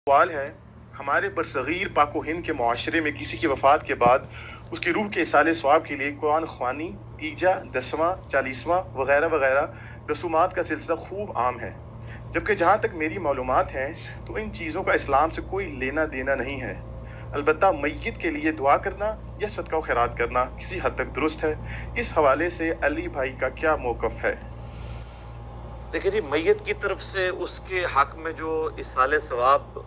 سوال ہے، ہمارے برصغیر پاک و ہند کے معاشرے میں کسی کی وفات کے بعد اس کی روح کے ایصال ثواب کے لیے قرآن خوانی، تیجا، دسواں، چالیسواں وغیرہ وغیرہ رسومات کا سلسلہ خوب عام ہے، جبکہ جہاں تک میری معلومات ہیں تو ان چیزوں کا اسلام سے کوئی لینا دینا نہیں ہے۔ البتہ میت کے لیے دعا کرنا یا صدقہ و خیرات کرنا کسی حد تک درست ہے۔ اس حوالے سے علی بھائی کا کیا موقف ہے؟ دیکھیں جی، میت کی طرف سے اس کے حق میں جو ایصال ثواب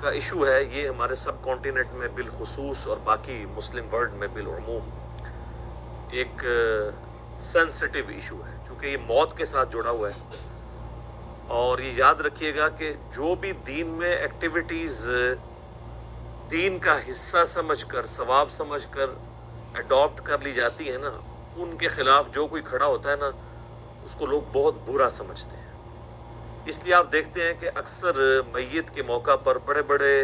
کا ایشو ہے، یہ ہمارے سب کانٹیننٹ میں بالخصوص اور باقی مسلم ورلڈ میں بالعموم ایک سینسٹیو ایشو ہے، چونکہ یہ موت کے ساتھ جڑا ہوا ہے۔ اور یہ یاد رکھیے گا کہ جو بھی دین میں ایکٹیویٹیز دین کا حصہ سمجھ کر، ثواب سمجھ کر اڈاپٹ کر لی جاتی ہیں نا، ان کے خلاف جو کوئی کھڑا ہوتا ہے نا، اس کو لوگ بہت برا سمجھتے ہیں۔ اس لیے آپ دیکھتے ہیں کہ اکثر میت کے موقع پر بڑے بڑے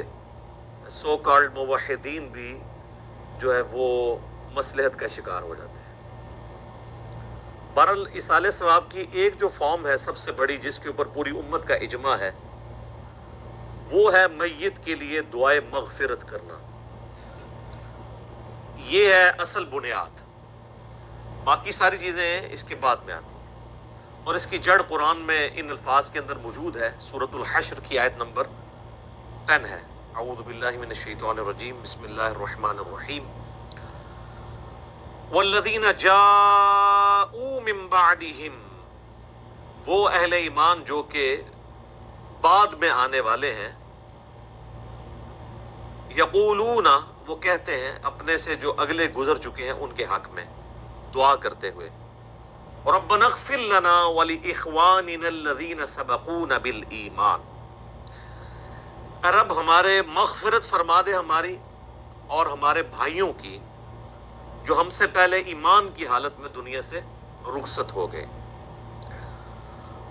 سو کالڈ موحدین بھی جو ہے وہ مصلحت کا شکار ہو جاتے ہیں۔ بہرحال ایصال ثواب کی ایک جو فارم ہے سب سے بڑی، جس کے اوپر پوری امت کا اجماع ہے، وہ ہے میت کے لیے دعائے مغفرت کرنا۔ یہ ہے اصل بنیاد، باقی ساری چیزیں اس کے بعد میں آتی ہیں، اور اس کی جڑ قرآن میں ان الفاظ کے اندر موجود ہے۔ سورۃ الحشر کی آیت نمبر 10 ہے۔ اعوذ باللہ من الشیطان الرجیم، بسم اللہ الرحمن الرحیم۔ والذین جاءوا من بعدہم، وہ اہل ایمان جو کہ بعد میں آنے والے ہیں، یقولون، وہ کہتے ہیں اپنے سے جو اگلے گزر چکے ہیں ان کے حق میں دعا کرتے ہوئے، ربنا اغفر لنا ولاخواننا الذین سبقونا بالایمان، رب ہمارے مغفرت فرما دے ہماری اور ہمارے بھائیوں کی جو ہم سے پہلے ایمان کی حالت میں دنیا سے رخصت ہو گئے،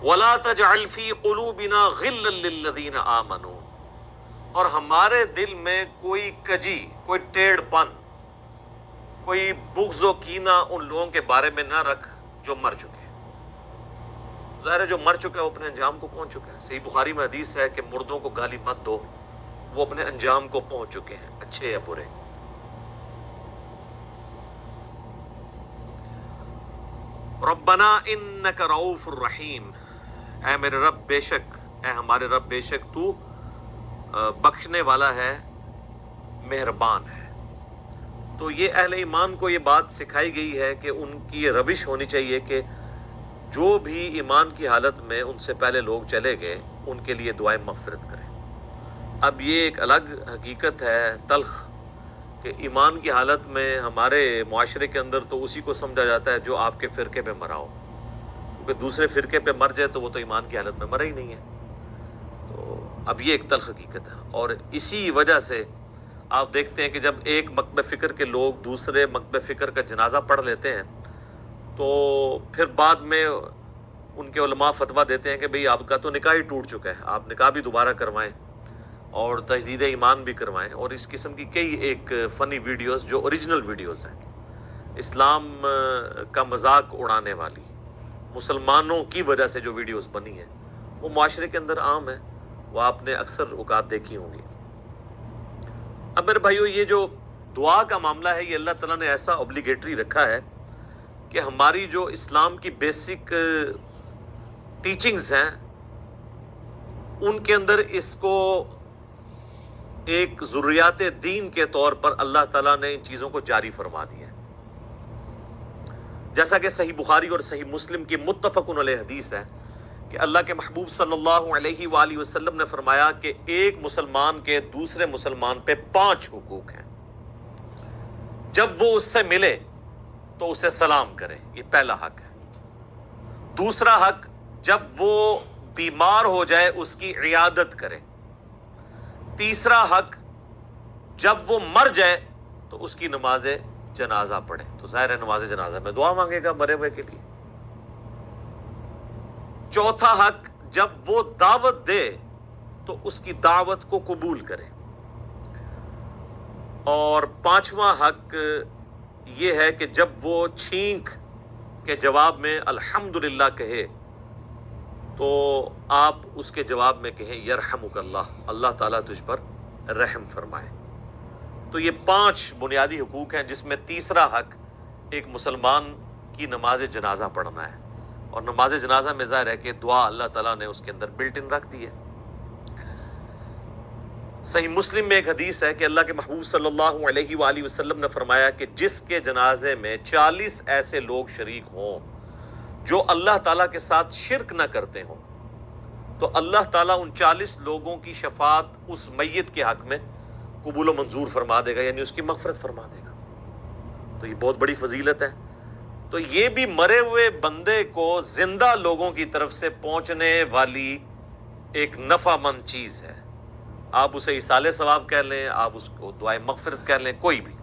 ولا تجعل فی قلوبنا غلا للذین آمنوا، اور ہمارے دل میں کوئی کجی، کوئی ٹیڑھ پن، کوئی بغض و کینہ ان لوگوں کے بارے میں نہ رکھ جو مر چکے۔ ظاہر ہے جو مر چکا ہے وہ اپنے انجام کو پہنچ چکا ہے۔ صحیح بخاری میں حدیث ہے کہ مردوں کو گالی مت دو، وہ اپنے انجام کو پہنچ چکے ہیں، اچھے یا برے۔ ربنا انک رؤوف الرحیم، اے میرے رب بے شک، اے ہمارے رب بے شک تو بخشنے والا ہے، مہربان ہے۔ تو یہ اہل ایمان کو یہ بات سکھائی گئی ہے کہ ان کی یہ روش ہونی چاہیے کہ جو بھی ایمان کی حالت میں ان سے پہلے لوگ چلے گئے ان کے لیے دعائیں مغفرت کریں۔ اب یہ ایک الگ حقیقت ہے تلخ کہ ایمان کی حالت میں ہمارے معاشرے کے اندر تو اسی کو سمجھا جاتا ہے جو آپ کے فرقے پہ مرا ہو، کیونکہ دوسرے فرقے پہ مر جائے تو وہ تو ایمان کی حالت میں مرا ہی نہیں ہے۔ تو اب یہ ایک تلخ حقیقت ہے، اور اسی وجہ سے آپ دیکھتے ہیں کہ جب ایک مکتبہ فکر کے لوگ دوسرے مکتبہ فکر کا جنازہ پڑھ لیتے ہیں تو پھر بعد میں ان کے علماء فتویٰ دیتے ہیں کہ بھئی آپ کا تو نکاح ہی ٹوٹ چکا ہے، آپ نکاح بھی دوبارہ کروائیں اور تجدید ایمان بھی کروائیں، اور اس قسم کی کئی ایک فنی ویڈیوز جو اوریجنل ویڈیوز ہیں، اسلام کا مذاق اڑانے والی، مسلمانوں کی وجہ سے جو ویڈیوز بنی ہیں وہ معاشرے کے اندر عام ہے، وہ آپ نے اکثر اوقات دیکھی ہوں گی۔ اب میرے بھائیو، یہ جو دعا کا معاملہ ہے یہ اللہ تعالیٰ نے ایسا اوبلیگیٹری رکھا ہے کہ ہماری جو اسلام کی بیسک ٹیچنگز ہیں ان کے اندر اس کو ایک ضروریات دین کے طور پر اللہ تعالیٰ نے ان چیزوں کو جاری فرما دیا ہے۔ جیسا کہ صحیح بخاری اور صحیح مسلم کی متفق علیہ حدیث ہے کہ اللہ کے محبوب صلی اللہ علیہ وآلہ وسلم نے فرمایا کہ ایک مسلمان کے دوسرے مسلمان پہ 5 حقوق ہیں۔ جب وہ اس سے ملے تو اسے سلام کرے، یہ پہلا حق ہے۔ دوسرا حق، جب وہ بیمار ہو جائے اس کی عیادت کرے۔ تیسرا حق، جب وہ مر جائے تو اس کی نماز جنازہ پڑھے۔ تو ظاہر ہے نماز جنازہ میں دعا مانگے گا مرے ہوئے کے لیے۔ چوتھا حق، جب وہ دعوت دے تو اس کی دعوت کو قبول کرے۔ اور 5واں حق یہ ہے کہ جب وہ چھینک کے جواب میں الحمدللہ کہے تو آپ اس کے جواب میں کہیں یرحمک اللہ، اللہ تعالیٰ تجھ پر رحم فرمائے۔ تو یہ 5 بنیادی حقوق ہیں، جس میں تیسرا حق ایک مسلمان کی نماز جنازہ پڑھنا ہے، اور نماز جنازہ میں ظاہر ہے کہ دعا اللہ تعالیٰ نے اس کے اندر بلٹ ان رکھ دی ہے۔ صحیح مسلم میں ایک حدیث ہے کہ اللہ کے محبوب صلی اللہ علیہ وآلہ وسلم نے فرمایا کہ جس کے جنازے میں 40 ایسے لوگ شریک ہوں جو اللہ تعالیٰ کے ساتھ شرک نہ کرتے ہوں، تو اللہ تعالیٰ ان 40 لوگوں کی شفاعت اس میت کے حق میں قبول و منظور فرما دے گا، یعنی اس کی مغفرت فرما دے گا۔ تو یہ بہت بڑی فضیلت ہے۔ تو یہ بھی مرے ہوئے بندے کو زندہ لوگوں کی طرف سے پہنچنے والی ایک نفع مند چیز ہے۔ آپ اسے ایصال ثواب کہہ لیں، آپ اس کو دعائے مغفرت کہہ لیں، کوئی بھی۔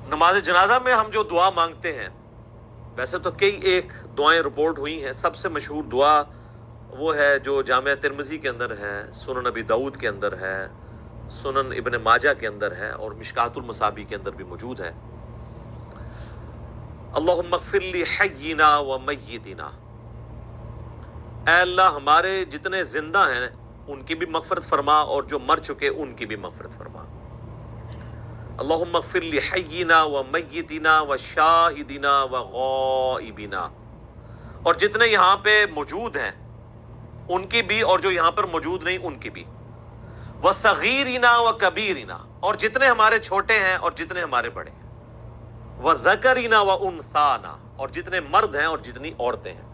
نماز جنازہ میں ہم جو دعا مانگتے ہیں، ویسے تو کئی ایک دعائیں رپورٹ ہوئی ہیں، سب سے مشہور دعا وہ ہے جو جامعہ ترمذی کے اندر ہے، سنن ابی داؤد کے اندر ہے، سنن ابن ماجہ کے اندر ہے، اور مشکات المصابیح کے اندر بھی موجود ہے۔ اللہم اغفر لی حینا و میتنا، اے اللہ ہمارے جتنے زندہ ہیں ان کی بھی مغفرت فرما، اور جو مر چکے ان کی بھی مغفرت فرما۔ اللہم اغفر لی حینا و میتنا و شاہدنا و غائبنا، اور جتنے یہاں پہ موجود ہیں ان کی بھی، اور جو یہاں پر موجود نہیں ان کی بھی، و صغیرنا و کبیرنا، اور جتنے ہمارے چھوٹے ہیں اور جتنے ہمارے بڑے ہیں، و ذکرنا و انثانا، اور جتنے مرد ہیں اور جتنی عورتیں ہیں۔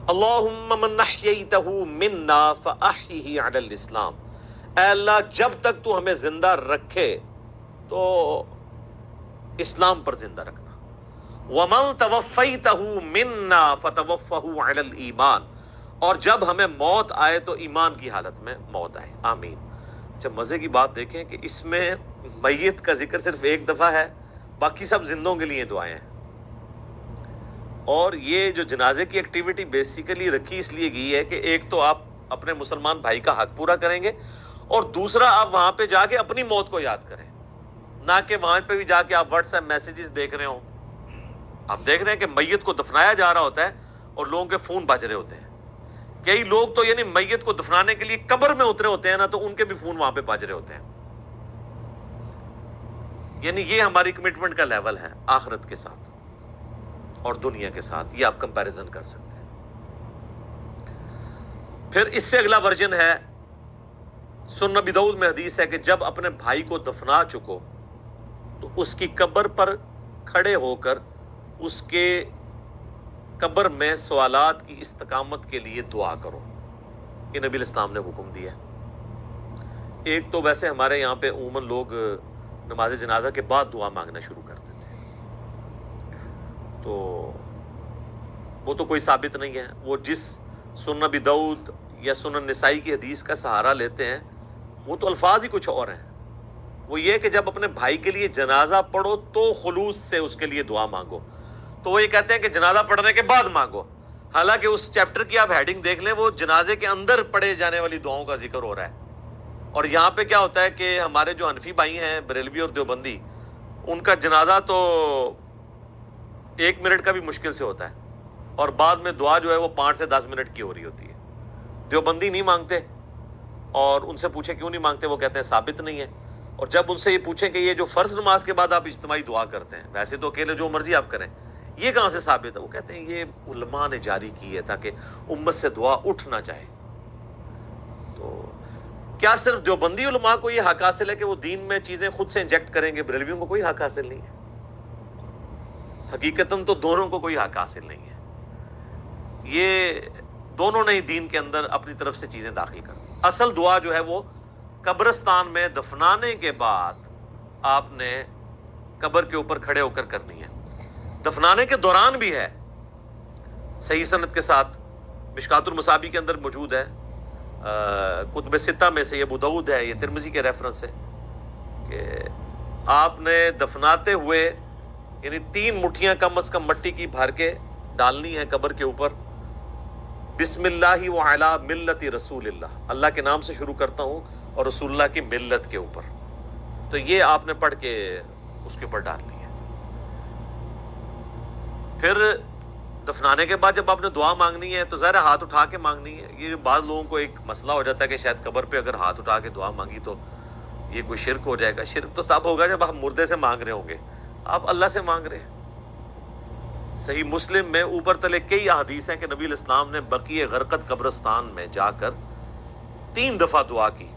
اللہم من احییتہ منا فاحیہ علی الاسلام، اے اللہ جب تک تو ہمیں زندہ رکھے تو اسلام پر زندہ رکھنا۔ ومن توفیتہ منا فتوفہ علی الایمان، اور جب ہمیں موت آئے تو ایمان کی حالت میں موت آئے، آمین۔ اچھا مزے کی بات دیکھیں کہ اس میں میت کا ذکر صرف ایک دفعہ ہے، باقی سب زندوں کے لیے دعائیں ہیں۔ اور یہ جو جنازے کی ایکٹیویٹی بیسیکلی رکھی اس لیے گئی ہے کہ ایک تو آپ اپنے مسلمان بھائی کا حق پورا کریں گے، اور دوسرا آپ وہاں پہ جا کے اپنی موت کو یاد کریں، نہ کہ وہاں پہ بھی جا کے آپ واٹس ایپ میسیجز دیکھ رہے ہوں۔ آپ دیکھ رہے ہیں کہ میت کو دفنایا جا رہا ہوتا ہے اور لوگوں کے فون بج رہے ہوتے ہیں۔ کئی لوگ تو یعنی میت کو دفنانے کے لیے قبر میں اترے ہوتے ہیں نا، تو ان کے بھی فون وہاں پہ بج رہے ہوتے ہیں۔ یعنی یہ ہماری کمٹمنٹ کا لیول ہے آخرت کے ساتھ اور دنیا کے ساتھ، یہ آپ کمپیریزن کر سکتے ہیں۔ پھر اس سے اگلا ورژن ہے، سنن ابی داؤد میں حدیث ہے کہ جب اپنے بھائی کو دفنا چکو تو اس کی قبر پر کھڑے ہو کر اس کے قبر میں سوالات کی استقامت کے لیے دعا کرو۔ یہ نبی الاسلام نے حکم دیا۔ ایک تو ویسے ہمارے یہاں پہ عموماً لوگ نماز جنازہ کے بعد دعا مانگنا شروع کر دیتے ہیں، تو وہ تو کوئی ثابت نہیں ہے۔ وہ جس سنن ابی داؤد یا سنن نسائی کی حدیث کا سہارا لیتے ہیں وہ تو الفاظ ہی کچھ اور ہیں۔ وہ یہ کہ جب اپنے بھائی کے لیے جنازہ پڑھو تو خلوص سے اس کے لیے دعا مانگو، تو وہ یہ کہتے ہیں کہ جنازہ پڑھنے کے بعد مانگو، حالانکہ اس چیپٹر کی آپ ہیڈنگ دیکھ لیں، وہ جنازے کے اندر پڑھے جانے والی دعاؤں کا ذکر ہو رہا ہے۔ اور یہاں پہ کیا ہوتا ہے کہ ہمارے جو حنفی بھائی ہیں، بریلوی اور دیوبندی، ان کا جنازہ تو 1 منٹ کا بھی مشکل سے ہوتا ہے، اور بعد میں دعا جو ہے وہ 5 سے 10 منٹ کی ہو رہی ہوتی ہے۔ دیوبندی نہیں مانگتے، اور ان سے پوچھیں کیوں نہیں مانگتے، وہ کہتے ہیں ثابت نہیں ہے۔ اور جب ان سے یہ پوچھیں کہ یہ جو فرض نماز کے بعد آپ اجتماعی دعا کرتے ہیں، ویسے تو اکیلے جو مرضی آپ کریں، یہ کہاں سے ثابت ہے؟ وہ کہتے ہیں یہ علماء نے جاری کی ہے تاکہ امت سے دعا اٹھ نہ جائے۔ تو کیا صرف دیوبندی علماء کو یہ حق حاصل ہے کہ وہ دین میں چیزیں خود سے انجیکٹ کریں گے؟ بریلویوں کو کوئی حق حاصل نہیں ہے۔ حقیقتاً تو دونوں کو کوئی حق حاصل نہیں ہے، یہ دونوں نے ہی دین کے اندر اپنی طرف سے چیزیں داخل کر دی۔ اصل دعا جو ہے وہ قبرستان میں دفنانے کے بعد آپ نے قبر کے اوپر کھڑے ہو کر کرنی ہے، دفنانے کے دوران بھی ہے، صحیح سند کے ساتھ۔ مشکات المصابیح کے اندر موجود ہے، کتب ستہ میں سے یہ ابو داؤد ہے، یہ ترمذی کے ریفرنس ہے کہ آپ نے دفناتے ہوئے یعنی 3 مٹھیاں کم از کم مٹی کی بھر کے ڈالنی ہے قبر کے اوپر۔ بسم اللہ وعلی ملت رسول اللہ، اللہ کے نام سے شروع کرتا ہوں اور رسول اللہ کی ملت کے اوپر، تو یہ آپ نے پڑھ کے اس کے اوپر ڈالنی ہے۔ پھر دفنانے کے بعد جب آپ نے دعا مانگنی ہے تو ظاہر ہاتھ اٹھا کے مانگنی ہے. یہ بعض لوگوں کو ایک مسئلہ ہو جاتا ہے کہ شاید قبر پہ اگر ہاتھ اٹھا کے دعا مانگی تو یہ کوئی شرک ہو جائے گا. شرک تو تب ہوگا جب آپ مردے سے مانگ رہے ہوں گے, آپ اللہ سے مانگ رہے ہیں. صحیح مسلم میں اوپر تلے کئی احادیث ہیں کہ نبی علیہ السلام نے بقیع غرقد قبرستان میں جا کر 3 دفعہ دعا کی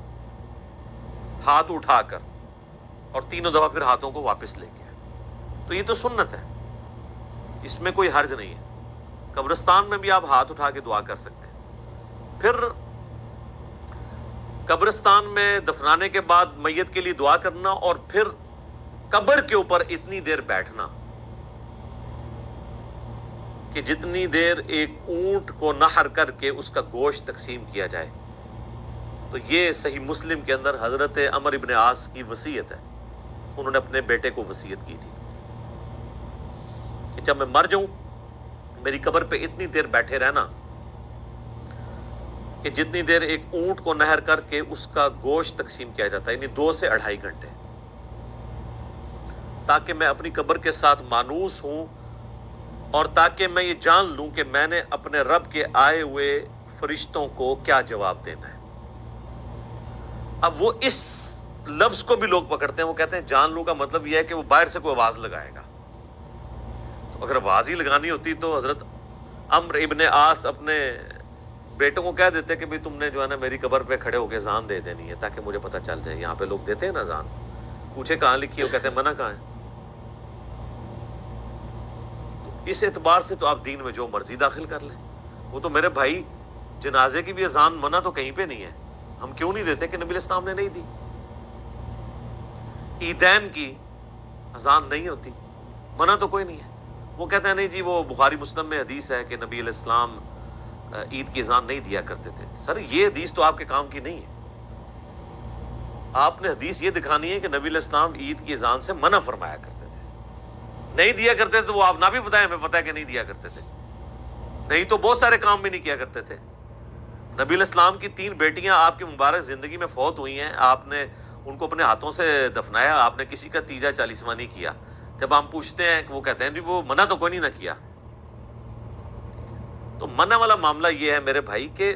ہاتھ اٹھا کر, اور 3 دفعہ پھر ہاتھوں کو واپس لے کے آئے. تو یہ تو سنت ہے, اس میں کوئی حرج نہیں ہے. قبرستان میں بھی آپ ہاتھ اٹھا کے دعا کر سکتے ہیں. پھر قبرستان میں دفنانے کے بعد میت کے لیے دعا کرنا, اور پھر قبر کے اوپر اتنی دیر بیٹھنا کہ جتنی دیر ایک اونٹ کو نحر کر کے اس کا گوشت تقسیم کیا جائے. تو یہ صحیح مسلم کے اندر حضرت عمر ابن عاص کی وصیت ہے. انہوں نے اپنے بیٹے کو وصیت کی تھی کہ جب میں مر جاؤں میری قبر پہ اتنی دیر بیٹھے رہنا کہ جتنی دیر ایک اونٹ کو نہر کر کے اس کا گوشت تقسیم کیا جاتا ہے, یعنی 2 سے 2.5 گھنٹے, تاکہ میں اپنی قبر کے ساتھ مانوس ہوں, اور تاکہ میں یہ جان لوں کہ میں نے اپنے رب کے آئے ہوئے فرشتوں کو کیا جواب دینا ہے. اب وہ اس لفظ کو بھی لوگ پکڑتے ہیں, وہ کہتے ہیں جان لوں کا مطلب یہ ہے کہ وہ باہر سے کوئی آواز لگائے گا. تو اگر آواز ہی لگانی ہوتی تو حضرت عمرو ابن عاص اپنے بیٹوں کو کہہ دیتے کہ تم نے جو ہے نا میری قبر پہ کھڑے ہو کے اذان دے دینی ہے تاکہ مجھے پتہ چل جائے. یہاں پہ لوگ دیتے ہیں نا اذان, پوچھے کہاں لکھی ہے, وہ کہتے ہیں منع کہاں ہے. تو اس اعتبار سے تو آپ دین میں جو مرضی داخل کر لیں. وہ تو میرے بھائی جنازے کی بھی اذان منع تو کہیں پہ نہیں ہے. ہم کیوں نہیں دیتے کہ نبی علیہ السلام نے نہیں دی. عیدین کی اذان نہیں ہوتی, منع تو کوئی نہیں ہے. وہ کہتے ہیں نہیں جی وہ بخاری مسلم میں حدیث ہے کہ نبی علیہ السلام عید کی اذان نہیں دیا کرتے تھے. سر یہ حدیث تو آپ کے کام کی نہیں ہے. آپ نے حدیث یہ دکھانی ہے کہ نبی علیہ السلام عید کی اذان سے منع فرمایا کرتے تھے. نہیں دیا کرتے تھے تو وہ آپ نہ بھی بتائیں, ہمیں پتہ ہے کہ نہیں دیا کرتے تھے. نہیں تو بہت سارے کام بھی نہیں کیا کرتے تھے. نبی علیہ السلام کی 3 بیٹیاں آپ کی مبارک زندگی میں فوت ہوئی ہیں, آپ نے ان کو اپنے ہاتھوں سے دفنایا, آپ نے کسی کا تیجا 40واں نہیں کیا. جب ہم پوچھتے ہیں کہ وہ کہتے ہیں جی وہ منع تو کوئی نہیں نہ کیا. تو منع والا معاملہ یہ ہے میرے بھائی کہ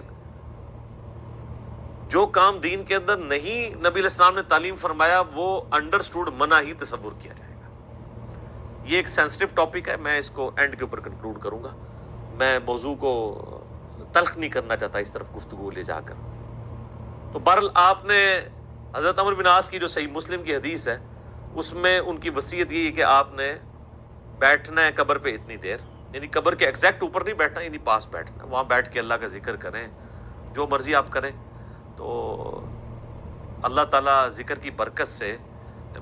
جو کام دین کے اندر نہیں نبی علیہ السلام نے تعلیم فرمایا وہ انڈرسٹوڈ منع ہی تصور کیا جائے گا. یہ ایک سینسٹیو ٹاپک ہے, میں اس کو اینڈ کے اوپر کنکلوڈ کروں گا. میں موضوع کو تلخ نہیں کرنا چاہتا اس طرف گفتگو لے جا کر. تو بہرحال آپ نے حضرت عمرو بن عاص کی جو صحیح مسلم کی حدیث ہے اس میں ان کی وصیت یہ ہے کہ آپ نے بیٹھنا ہے قبر پہ اتنی دیر, یعنی قبر کے ایگزیکٹ اوپر نہیں بیٹھنا, یعنی پاس بیٹھنا, وہاں بیٹھ کے اللہ کا ذکر کریں, جو مرضی آپ کریں. تو اللہ تعالیٰ ذکر کی برکت سے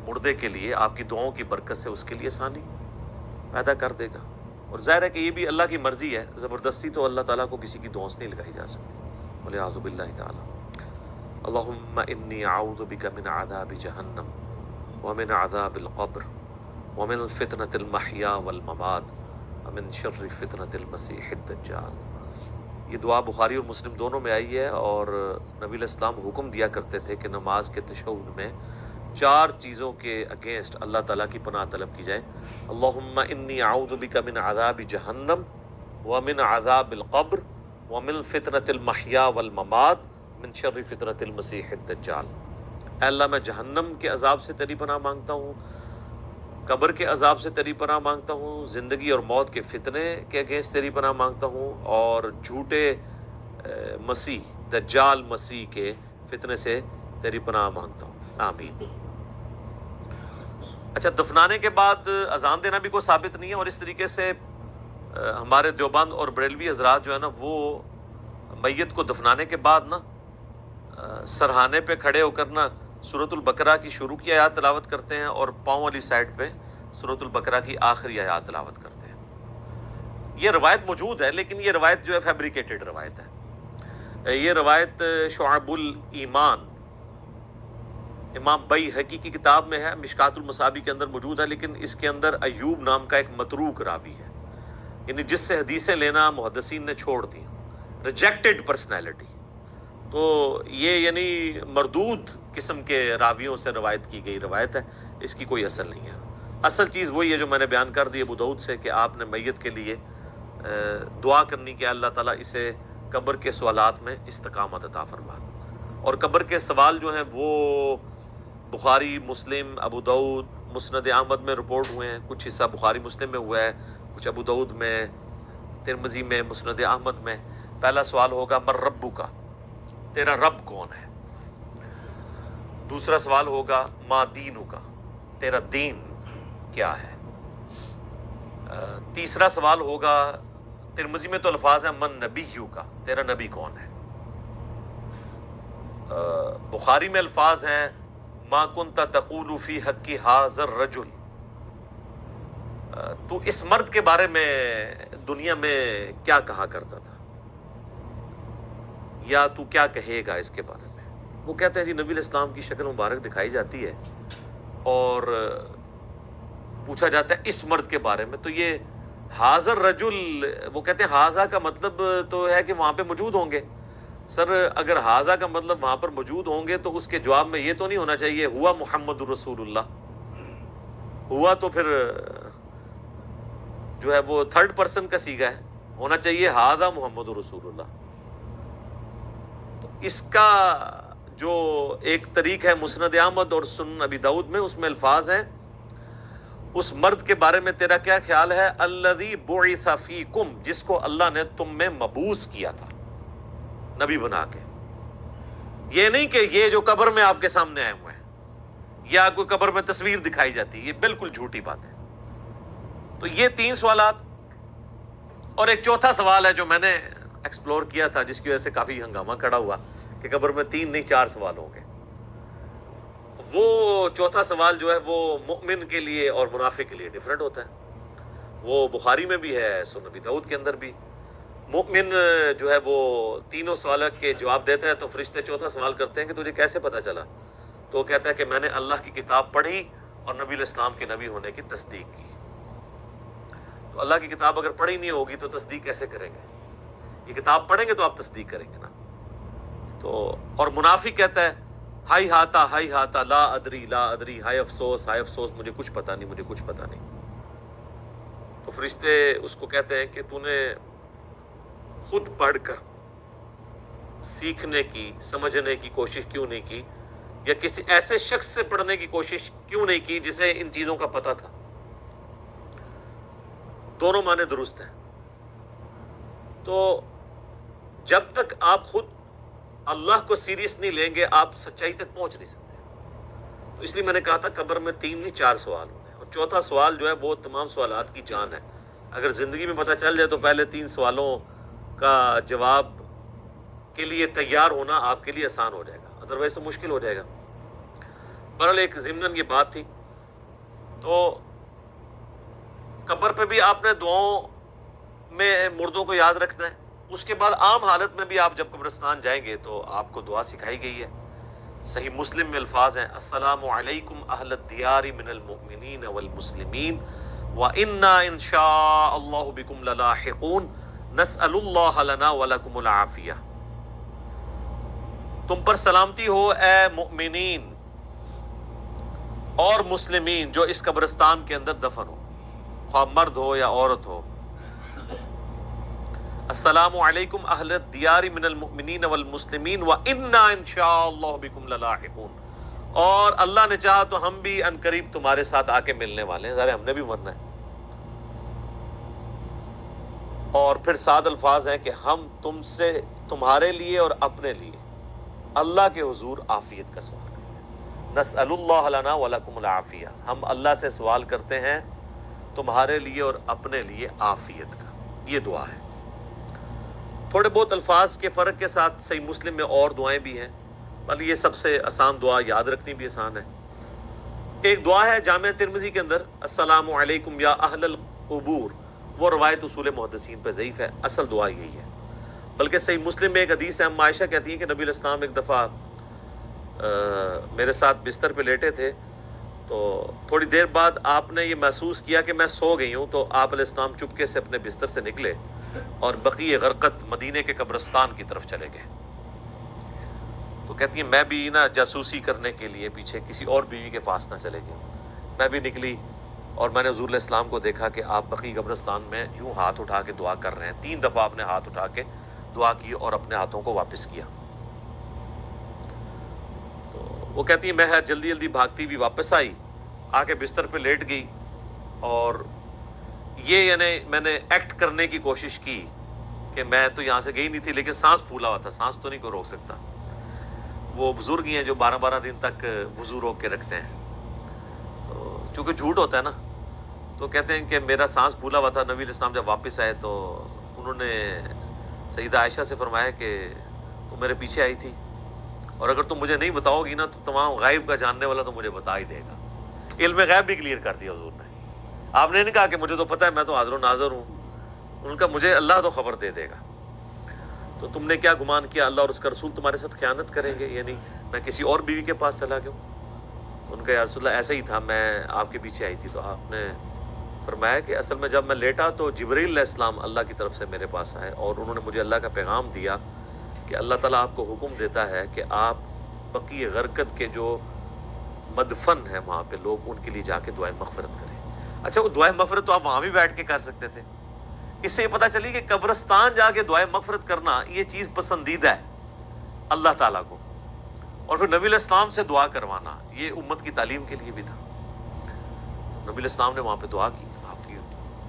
مردے کے لیے, آپ کی دعاؤں کی برکت سے اس کے لیے آسانی پیدا کر دے گا. اور ظاہر ہے کہ یہ بھی اللہ کی مرضی ہے, زبردستی تو اللہ تعالیٰ کو کسی کی دعاؤں سے نہیں لگائی جا سکتی. وَلِعَاذُ بِاللَّهِ تعالیٰ. اللہم انی اعوذ بک من عذاب جہنم ومن عذاب القبر ومن فتنة المحیا والممات ومن شر فتنة المسیح الدجال. یہ دعا بخاری اور مسلم دونوں میں آئی ہے, اور نبی علیہ السلام حکم دیا کرتے تھے کہ نماز کے تشہد میں 4 چیزوں کے اگینسٹ اللہ تعالیٰ کی پناہ طلب کی جائے. اللہم انی اعوذ بک من عذاب جہنم ومن عذاب القبر ومن فتنة المحیا والممات من شر فتنة المسیح الدجال. اے اللہ میں جہنم کے عذاب سے تیری پناہ مانگتا ہوں, قبر کے عذاب سے تیری پناہ مانگتا ہوں, زندگی اور موت کے فتنے کے اگینسٹ تیری پناہ مانگتا ہوں, اور جھوٹے مسیح دجال مسیح کے فتنے سے تیری پناہ مانگتا ہوں. آمین. اچھا, دفنانے کے بعد اذان دینا بھی کوئی ثابت نہیں ہے, اور اس طریقے سے ہمارے دیوبند اور بریلوی حضرات جو ہے نا وہ میت کو دفنانے کے بعد نا سرہانے پہ کھڑے ہو کر نا سورۃ البقرہ کی شروع کی آیات تلاوت کرتے ہیں, اور پاؤں والی سائڈ پہ سورۃ البقرہ کی آخری آیات تلاوت کرتے ہیں. یہ روایت موجود ہے, لیکن یہ روایت جو ہے فیبریکیٹڈ روایت ہے. یہ روایت شعب الایمان امام بیہقی کی کتاب میں ہے, مشکات المصابیح کے اندر موجود ہے, لیکن اس کے اندر ایوب نام کا ایک متروک راوی ہے, یعنی جس سے حدیثیں لینا محدثین نے چھوڑ دی, ریجیکٹڈ پرسنالٹی. تو یہ یعنی مردود قسم کے راویوں سے روایت کی گئی روایت ہے, اس کی کوئی اصل نہیں ہے. اصل چیز وہی ہے جو میں نے بیان کر دی ابو داؤد سے کہ آپ نے میت کے لیے دعا کرنی کہ اللہ تعالیٰ اسے قبر کے سوالات میں استقامت عطا فرما. اور قبر کے سوال جو ہیں وہ بخاری، مسلم، ابو داؤد، مسند احمد میں رپورٹ ہوئے ہیں. کچھ حصہ بخاری مسلم میں ہوا ہے، کچھ ابو داؤد میں، ترمذی میں، مسند احمد میں. پہلا سوال ہوگا من ربک، تیرا رب کون ہے. دوسرا سوال ہوگا ما دینک، تیرا دین کیا ہے. تیسرا سوال ہوگا، ترمذی میں تو الفاظ ہیں من نبیک، تیرا نبی کون ہے. بخاری میں الفاظ ہیں ما کنت تقول فی حق ھذا الرجل، تو اس مرد کے بارے میں دنیا میں کیا کہا کرتا تھا، یا تو کیا کہے گا اس کے بارے میں. وہ کہتے ہیں جی نبی علیہ السلام کی شکل مبارک دکھائی جاتی ہے اور پوچھا جاتا ہے اس مرد کے بارے میں. تو یہ حاضر رجل، وہ کہتے ہیں حاضہ کا مطلب تو ہے کہ وہاں پہ موجود ہوں گے. سر اگر حاضہ کا مطلب وہاں پر موجود ہوں گے تو اس کے جواب میں یہ تو نہیں ہونا چاہیے ہوا محمد رسول اللہ. ہوا تو پھر جو ہے وہ تھرڈ پرسن کا صیغہ ہے، ہونا چاہیے حاضہ محمد رسول اللہ. تو اس کا جو ایک طریق ہے مسند احمد اور سنن ابی داؤد میں، اس میں الفاظ ہیں اس مرد کے بارے میں تیرا کیا خیال ہے، الذی بعث فیکم، جس کو اللہ نے تم میں مبعوث کیا تھا نبی بنا کے. یہ نہیں کہ یہ جو قبر میں آپ کے سامنے آئے ہوئے ہیں یا کوئی قبر میں تصویر دکھائی جاتی ہے، یہ بالکل جھوٹی بات ہے. تو یہ 3 سوالات، اور ایک چوتھا سوال ہے جو میں نے ایکسپلور کیا تھا جس کی وجہ سے کافی ہنگامہ کھڑا ہوا کہ قبر میں 3 نہیں 4 سوال ہوں گے. وہ چوتھا سوال جو ہے وہ مؤمن کے لیے اور منافق کے لیے ڈیفرنٹ ہوتا ہے. وہ بخاری میں بھی ہے، سنن ابی داؤد کے اندر بھی. مؤمن جو ہے وہ تینوں سوالوں کے جواب دیتا ہے تو فرشتے چوتھا سوال کرتے ہیں کہ تجھے کیسے پتا چلا. تو وہ کہتا ہے کہ میں نے اللہ کی کتاب پڑھی اور نبی علیہ السلام کے نبی ہونے کی تصدیق کی. تو اللہ کی کتاب اگر پڑھی نہیں ہوگی تو تصدیق کیسے کریں گے؟ یہ کتاب پڑھیں گے تو آپ تصدیق کریں گے نا. تو اور منافق کہتا ہے ہائی ہاتا لا ادری لا ادری، ہائے افسوس مجھے کچھ پتا نہیں، مجھے کچھ پتا نہیں. تو فرشتے اس کو کہتے ہیں کہ تو نے خود پڑھ کر سیکھنے کی، سمجھنے کی کوشش کیوں نہیں کی، یا کسی ایسے شخص سے پڑھنے کی کوشش کیوں نہیں کی جسے ان چیزوں کا پتہ تھا. دونوں معنی درست ہیں. تو جب تک آپ خود اللہ کو سیریس نہیں لیں گے آپ سچائی تک پہنچ نہیں سکتے. تو اس لیے میں نے کہا تھا قبر میں 3 نہیں 4 سوال ہونے ہیں، اور چوتھا سوال جو ہے وہ تمام سوالات کی جان ہے. اگر زندگی میں پتہ چل جائے تو پہلے 3 سوالوں کا جواب کے لیے تیار ہونا آپ کے لیے آسان ہو جائے گا، ادروائز تو مشکل ہو جائے گا. بہرحال ایک ضمناً یہ بات تھی. تو قبر پہ بھی آپ نے دعاؤں میں مردوں کو یاد رکھنا ہے. اس کے بعد عام حالت میں بھی آپ جب قبرستان جائیں گے تو آپ کو دعا سکھائی گئی ہے. صحیح مسلم میں الفاظ ہیں السلام علیکم اہل الدیار من المؤمنین والمسلمین وَإِنَّا إِن شَاءَ اللَّهُ بِكُمْ لَلَاحِقُونَ نَسْأَلُ اللَّهَ لَنَا وَلَكُمُ الْعَافِيَةَ. تم پر سلامتی ہو اے مؤمنین اور مسلمین جو اس قبرستان کے اندر دفن ہو، خواہ مرد ہو یا عورت ہو. السلام علیکم اہل الدیار من المؤمنین والمسلمین وَإِنَّا إِن شَاءَ اللَّهُ بِكُمْ لَلَاحِقُونَ. اور اللہ نے چاہا تو ہم بھی ان قریب تمہارے ساتھ آ کے ملنے والے ہیں، ظاہر ہم نے بھی مرنا ہے. اور پھر 7 الفاظ ہیں کہ ہم تم سے، تمہارے لیے اور اپنے لیے اللہ کے حضور عافیت کا سوال کرتے ہیں. نسأل اللہ لنا ولکم العافیہ، ہم اللہ سے سوال کرتے ہیں تمہارے لیے اور اپنے لیے عافیت کا. یہ دعا ہے. تھوڑے بہت الفاظ کے فرق کے ساتھ صحیح مسلم میں اور دعائیں بھی ہیں، بلکہ یہ سب سے آسان دعا، یاد رکھنی بھی آسان ہے. ایک دعا ہے جامع ترمذی کے اندر السلام علیکم یا اہل القبور. وہ روایت اصول محدثین پہ ضعیف ہے، اصل دعا یہی ہے. بلکہ صحیح مسلم میں ایک حدیث ہے، ہم عائشہ کہتی ہیں کہ نبی علیہ السلام ایک دفعہ میرے ساتھ بستر پہ لیٹے تھے، تو تھوڑی دیر بعد آپ نے یہ محسوس کیا کہ میں سو گئی ہوں. تو آپ علیہ السلام چپکے سے اپنے بستر سے نکلے اور بقیع غرقد مدینے کے قبرستان کی طرف چلے گئے. تو کہتی ہیں میں بھی نا جاسوسی کرنے کے لیے پیچھے کسی اور بیوی کے پاس نہ چلے گئی، میں بھی نکلی اور میں نے حضور علیہ السلام کو دیکھا کہ آپ بقیع قبرستان میں یوں ہاتھ اٹھا کے دعا کر رہے ہیں. 3 دفعہ آپ نے ہاتھ اٹھا کے دعا کی اور اپنے ہاتھوں کو واپس کیا. تو وہ کہتی ہے میں جلدی جلدی بھاگتی ہوئی واپس آئی, آ کے بستر پہ لیٹ گئی, اور یہ یعنی میں نے ایکٹ کرنے کی کوشش کی کہ میں تو یہاں سے گئی نہیں تھی, لیکن سانس پھولا ہوا تھا, سانس تو نہیں کوئی روک سکتا. وہ بزرگ ہی ہیں جو 12 دن تک وضو روک کے رکھتے ہیں, تو چونکہ جھوٹ ہوتا ہے نا, تو کہتے ہیں کہ میرا سانس پھولا ہوا تھا. نبی علیہ السلام جب واپس آئے تو انہوں نے سیدہ عائشہ سے فرمایا کہ تم میرے پیچھے آئی تھی, اور اگر تم مجھے نہیں بتاؤ گی نا تو تمام غیب کا جاننے والا تو مجھے بتا ہی دے گا. علم غیب بھی کلیئر کر دیا حضور نے. آپ نے نہیں کہا کہ مجھے تو پتہ ہے, میں تو حاضر و ناظر ہوں. ان کا مجھے اللہ تو خبر دے دے گا. تو تم نے کیا گمان کیا اللہ اور اس کا رسول تمہارے ساتھ خیانت کریں گے, یعنی میں کسی اور بیوی کے پاس چلا گیا ہوں؟ ان کا یا رسول اللہ ایسا ہی تھا, میں آپ کے پیچھے آئی تھی. تو آپ نے فرمایا کہ اصل میں جب میں لیٹا تو جبرائیل علیہ السلام اللہ کی طرف سے میرے پاس آئے, اور انہوں نے مجھے اللہ کا پیغام دیا کہ اللہ تعالیٰ آپ کو حکم دیتا ہے کہ آپ بقیع غرقد کے جو مدفن ہے وہاں پہ لوگ, ان کے لیے جا کے دعائیں مغفرت کریں. اچھا, وہ دعائیں مغفرت تو آپ وہاں بھی بیٹھ کے کر سکتے تھے. اس سے یہ پتہ چلی کہ قبرستان جا کے دعائیں مغفرت کرنا یہ چیز پسندیدہ ہے اللہ تعالیٰ کو. اور پھر نبی علیہ السلام سے دعا کروانا یہ امت کی تعلیم کے لیے بھی تھا. نبی علیہ السلام نے وہاں پہ دعا کی, آپ کی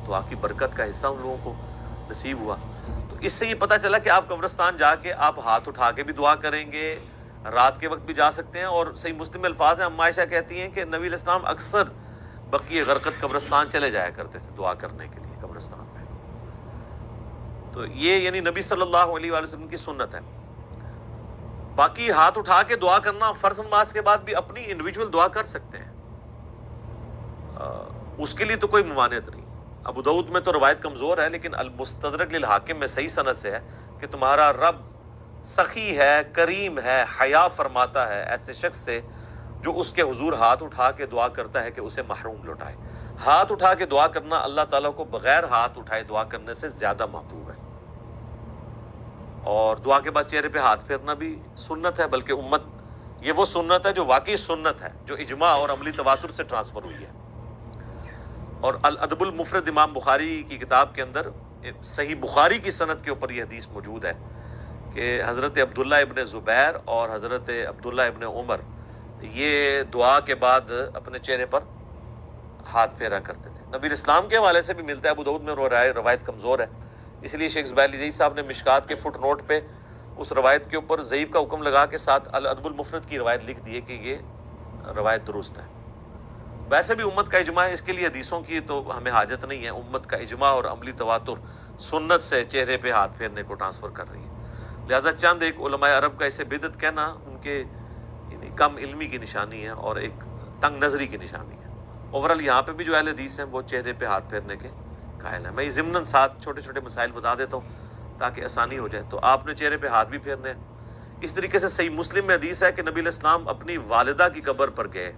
دعا کی برکت کا حصہ ان لوگوں کو نصیب ہوا. تو اس سے یہ پتہ چلا کہ آپ قبرستان جا کے آپ ہاتھ اٹھا کے بھی دعا کریں گے, رات کے وقت بھی جا سکتے ہیں. اور صحیح مسلم میں الفاظ ہیں, ام عائشہ کہتی ہیں کہ نبی علیہ السلام اکثر بقیع غرقد قبرستان چلے جایا کرتے تھے دعا کرنے کے لیے قبرستان میں. تو یہ یعنی نبی صلی اللہ علیہ وآلہ وسلم کی سنت ہے. باقی ہاتھ اٹھا کے دعا کرنا فرض نماز کے بعد بھی اپنی انڈیویجول دعا کر سکتے ہیں, اس کے لیے تو کوئی ممانعت نہیں. ابو داؤد میں تو روایت کمزور ہے, لیکن المستدرک للحاکم میں صحیح سند سے ہے کہ تمہارا رب سخی ہے, کریم ہے, حیا فرماتا ہے ایسے شخص سے جو اس کے حضور ہاتھ اٹھا کے دعا کرتا ہے کہ اسے محروم لوٹائے. ہاتھ اٹھا کے دعا کرنا اللہ تعالیٰ کو بغیر ہاتھ اٹھائے دعا کرنے سے زیادہ محبوب ہے. اور دعا کے بعد چہرے پہ ہاتھ پھیرنا بھی سنت ہے, بلکہ امت یہ وہ سنت ہے جو واقعی سنت ہے, جو اجماع اور عملی تواتر سے ٹرانسفر ہوئی ہے. اور الادب المفرد امام بخاری کی کتاب کے اندر صحیح بخاری کی سند کے اوپر یہ حدیث موجود ہے کہ حضرت عبداللہ ابن زبیر اور حضرت عبداللہ ابن عمر یہ دعا کے بعد اپنے چہرے پر ہاتھ پھیرا کرتے تھے. نبی اسلام کے حوالے سے بھی ملتا ہے, ابو داؤد میں روایت کمزور ہے, اس لیے شیخ زبیر علی صاحب نے مشکات کے فٹ نوٹ پہ اس روایت کے اوپر ضعیف کا حکم لگا کے ساتھ الادب المفرد کی روایت لکھ دی ہے کہ یہ روایت درست ہے. ویسے بھی امت کا اجماع ہے, اس کے لیے حدیثوں کی تو ہمیں حاجت نہیں ہے. امت کا اجماع اور عملی تواتر سنت سے چہرے پہ ہاتھ پھیرنے کو ٹرانسفر کر رہی ہے. لہٰذا چند ایک علماء عرب کا اسے بدعت کہنا ان کے کم علمی کی نشانی ہے اور ایک تنگ نظری کی نشانی ہے. اوورال یہاں پہ بھی جو اہل حدیث ہیں وہ چہرے پہ ہاتھ پھیرنے کے قائل ہیں. میں یہ ضمناً 7 چھوٹے چھوٹے مسائل بتا دیتا ہوں تاکہ آسانی ہو جائے. تو آپ نے چہرے پہ ہاتھ بھی پھیرنے ہیں. اس طریقے سے صحیح مسلم میں حدیث ہے کہ نبی علیہ السلام اپنی والدہ کی قبر پر گئے.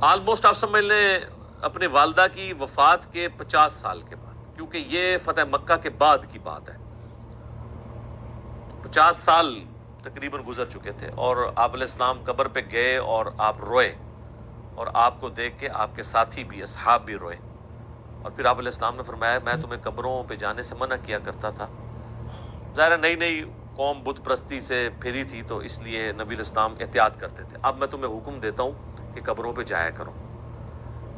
آلموسٹ آپ سمجھ لیں اپنے والدہ کی وفات کے 50 سال کے بعد, کیونکہ یہ فتح مکہ کے بعد کی بات ہے. 50 سال تقریباً گزر چکے تھے اور آپ علیہ السلام قبر پہ گئے اور آپ روئے, اور آپ کو دیکھ کے آپ کے ساتھی بھی اصحاب بھی روئے. اور پھر آپ علیہ السلام نے فرمایا میں تمہیں قبروں پہ جانے سے منع کیا کرتا تھا. ظاہر نئی نئی قوم بت پرستی سے پھری تھی تو اس لیے نبی علیہ السلام احتیاط کرتے تھے. اب میں تمہیں حکم دیتا ہوں کہ قبروں پہ جایا کرو,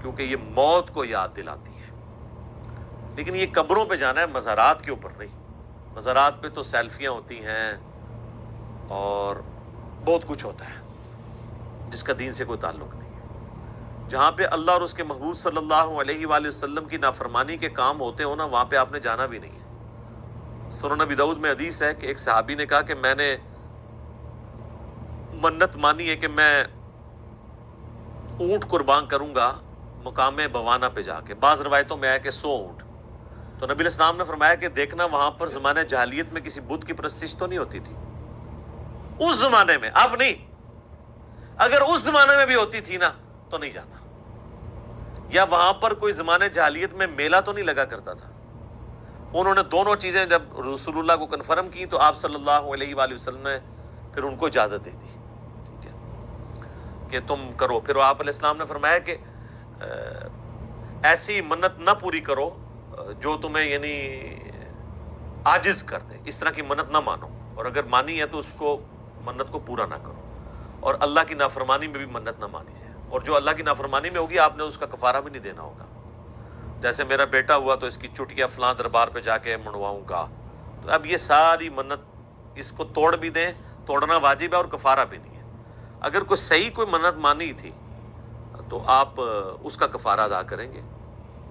کیونکہ یہ موت کو یاد دلاتی ہے. لیکن یہ قبروں پہ جانا ہے, مزارات کے اوپر نہیں. مزارات پہ تو سیلفیاں ہوتی ہیں اور بہت کچھ ہوتا ہے جس کا دین سے کوئی تعلق نہیں ہے. جہاں پہ اللہ اور اس کے محبوب صلی اللہ علیہ وآلہ وسلم کی نافرمانی کے کام ہوتے ہو نا, وہاں پہ آپ نے جانا بھی نہیں ہے. سنن نبی داؤد میں حدیث ہے کہ ایک صحابی نے کہا کہ میں نے منت مانی ہے کہ میں اونٹ قربان کروں گا مقام بوانا پہ جا کے. بعض روایتوں میں آیا کہ 100 اونٹ. تو نبی علیہ السلام نے فرمایا کہ دیکھنا وہاں پر زمانہ جاہلیت میں کسی بت کی پرستش تو نہیں ہوتی تھی, اس زمانے میں, اب نہیں. اگر اس زمانے میں بھی ہوتی تھی نا تو نہیں جانا. یا وہاں پر کوئی زمانے جاہلیت میں میلہ تو نہیں لگا کرتا تھا. انہوں نے دونوں چیزیں جب رسول اللہ کو کنفرم کی تو آپ صلی اللہ علیہ وآلہ وسلم نے پھر ان کو اجازت دے دی. ٹھیک ہے. کہ تم کرو. پھر آپ علیہ السلام نے فرمایا کہ ایسی منت نہ پوری کرو جو تمہیں یعنی عاجز کر دے. اس طرح کی منت نہ مانو، اور اگر مانی ہے تو اس کو منت کو پورا نہ کرو. اور اللہ کی نافرمانی میں بھی منت نہ مانی جائے، اور جو اللہ کی نافرمانی میں ہوگی آپ نے اس کا کفارہ بھی نہیں دینا ہوگا. جیسے میرا بیٹا ہوا تو اس کی چٹکیاں فلاں دربار پہ جا کے منڈواؤں گا. تو اب یہ ساری منت اس کو توڑ بھی دیں، توڑنا واجب ہے اور کفارہ بھی نہیں ہے. اگر کوئی صحیح کوئی منت مانی تھی تو آپ اس کا کفارہ ادا کریں گے.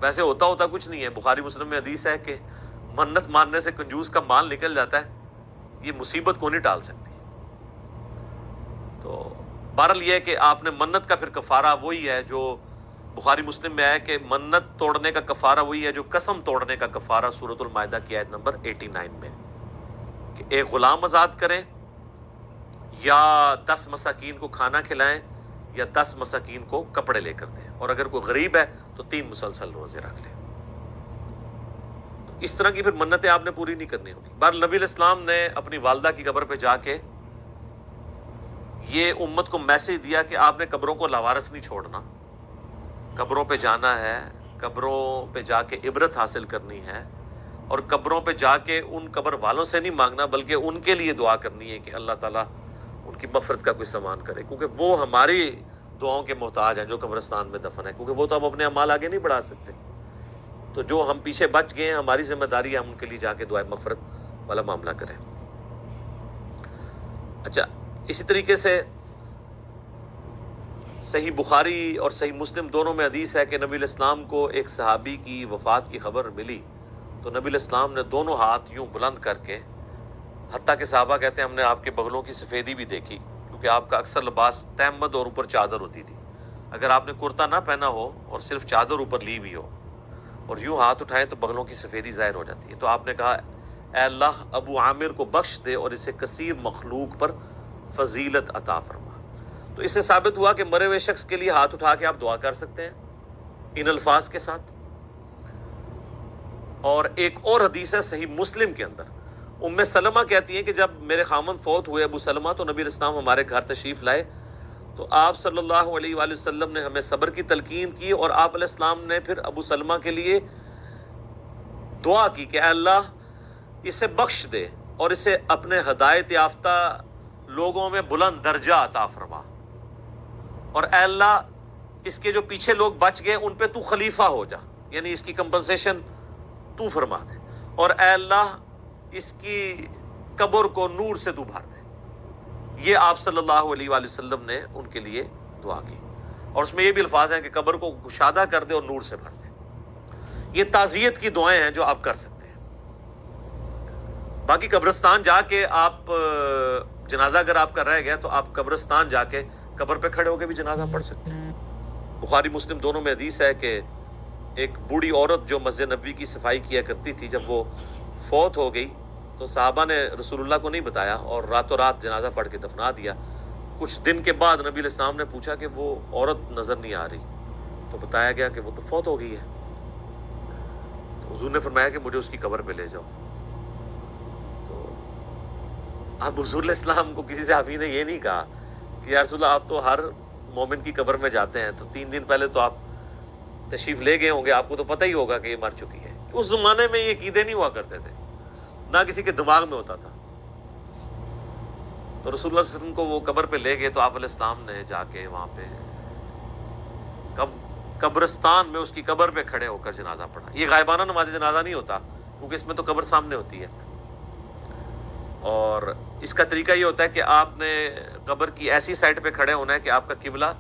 ویسے ہوتا کچھ نہیں ہے. بخاری مسلم میں حدیث ہے کہ منت ماننے سے کنجوس کا مال نکل جاتا ہے، یہ مصیبت کو نہیں ٹال سکتی. تو بہرحال یہ ہے کہ آپ نے منت کا پھر کفارہ وہی ہے جو بخاری مسلم میں ہے کہ منت توڑنے کا کفارہ وہی ہے جو قسم توڑنے کا کفارہ سورۃ المائدہ کی آیت نمبر 89 میں، کہ ایک غلام آزاد کریں یا 10 مساکین کو کھانا کھلائیں یا 10 مساکین کو کپڑے لے کر دیں، اور اگر کوئی غریب ہے تو 3 مسلسل روزے رکھ لیں. تو اس طرح کی پھر منتیں آپ نے پوری نہیں کرنی ہوگی. بہرحال نبی علیہ السلام نے اپنی والدہ کی قبر پہ جا کے یہ امت کو میسج دیا کہ آپ نے قبروں کو لاوارث نہیں چھوڑنا، قبروں پہ جانا ہے، قبروں پہ جا کے عبرت حاصل کرنی ہے، اور قبروں پہ جا کے ان قبر والوں سے نہیں مانگنا بلکہ ان کے لیے دعا کرنی ہے کہ اللہ تعالیٰ ان کی مغفرت کا کوئی سامان کرے، کیونکہ وہ ہماری دعاؤں کے محتاج ہیں جو قبرستان میں دفن ہے، کیونکہ وہ تو اب اپنے اعمال آگے نہیں بڑھا سکتے. تو جو ہم پیچھے بچ گئے ہیں ہماری ذمہ داری ہے ہم ان کے لیے جا کے دعائے مغفرت والا معاملہ کریں. اچھا، اسی طریقے سے صحیح بخاری اور صحیح مسلم دونوں میں حدیث ہے کہ نبی علیہ السلام کو ایک صحابی کی وفات کی خبر ملی تو نبی علیہ السلام نے دونوں ہاتھ یوں بلند کر کے، حتیٰ کہ صحابہ کہتے ہیں ہم نے آپ کے بغلوں کی سفیدی بھی دیکھی، کیونکہ آپ کا اکثر لباس تہمد اور اوپر چادر ہوتی تھی. اگر آپ نے کرتا نہ پہنا ہو اور صرف چادر اوپر لی ہوئی ہو اور یوں ہاتھ اٹھائیں تو بغلوں کی سفیدی ظاہر ہو جاتی ہے. تو آپ نے کہا اے اللہ ابو عامر کو بخش دے اور اسے کثیر مخلوق پر فضیلت عطا فرما. تو اس سے ثابت ہوا کہ مرے ہوئے شخص کے لیے ہاتھ اٹھا کے آپ دعا کر سکتے ہیں ان الفاظ کے ساتھ. اور ایک اور حدیث ہے صحیح مسلم کے اندر، ام سلمہ کہتی ہیں کہ جب میرے خامن فوت ہوئے ابو سلمہ تو نبی علیہ السلام ہمارے گھر تشریف لائے تو آپ صلی اللہ علیہ وآلہ وسلم نے ہمیں صبر کی تلقین کی، اور آپ علیہ السلام نے پھر ابو سلمہ کے لیے دعا کی کہ اے اللہ اسے بخش دے اور اسے اپنے ہدایت یافتہ لوگوں میں بلند درجہ عطا فرما، اور اے اللہ اس کے جو پیچھے لوگ بچ گئے ان پہ تو خلیفہ ہو جا، یعنی اس کی کمپنسیشن تو فرما دے، اور اے اللہ اس کی قبر کو نور سے تو بھر دے. یہ آپ صلی اللہ علیہ وآلہ وسلم نے ان کے لیے دعا کی، اور اس میں یہ بھی الفاظ ہیں کہ قبر کو گشادہ کر دے اور نور سے بھر دے. یہ تعزیت کی دعائیں ہیں جو آپ کر سکتے ہیں. باقی قبرستان جا کے آپ جنازہ اگر آپ کا رہ گیا تو آپ قبرستان جا کے قبر پہ کھڑے ہو کے بھی جنازہ پڑھ سکتے ہیں. بخاری مسلم دونوں میں حدیث ہے کہ ایک بوڑھی عورت جو مسجد نبوی کی صفائی کیا کرتی تھی جب وہ فوت ہو گئی تو صحابہ نے رسول اللہ کو نہیں بتایا اور راتوں رات جنازہ پڑھ کے دفنا دیا. کچھ دن کے بعد نبی علیہ السلام نے پوچھا کہ وہ عورت نظر نہیں آ رہی، تو بتایا گیا کہ وہ تو فوت ہو گئی ہے. تو حضور نے فرمایا کہ مجھے اس کی قبر پہ لے جاؤ. تو اب حضور علیہ السلام کو کسی صحابی نے یہ نہیں کہا کہ یا رسول اللہ آپ تو ہر مومن کی قبر میں جاتے ہیں، تو 3 دن پہلے تو آپ تشریف لے گئے ہوں گے، آپ کو تو پتہ ہی ہوگا کہ یہ مر چکی ہے. اس زمانے میں یہ عقیدے نہیں ہوا کرتے تھے، نہ کسی کے دماغ میں ہوتا تھا. تو رسول اللہ صلی اللہ علیہ وسلم کو وہ قبر پہ لے گئے تو آپ علیہ السلام نے جا کے وہاں پہ قبرستان میں اس کی قبر پہ کھڑے ہو کر جنازہ پڑھا. یہ غائبانہ نماز جنازہ نہیں ہوتا کیونکہ اس میں تو قبر سامنے ہوتی ہے، اور اس کا طریقہ یہ ہوتا ہے کہ آپ نے قبر کی ایسی سائڈ پہ کھڑے ہونا ہے کہ آپ کا قبلہ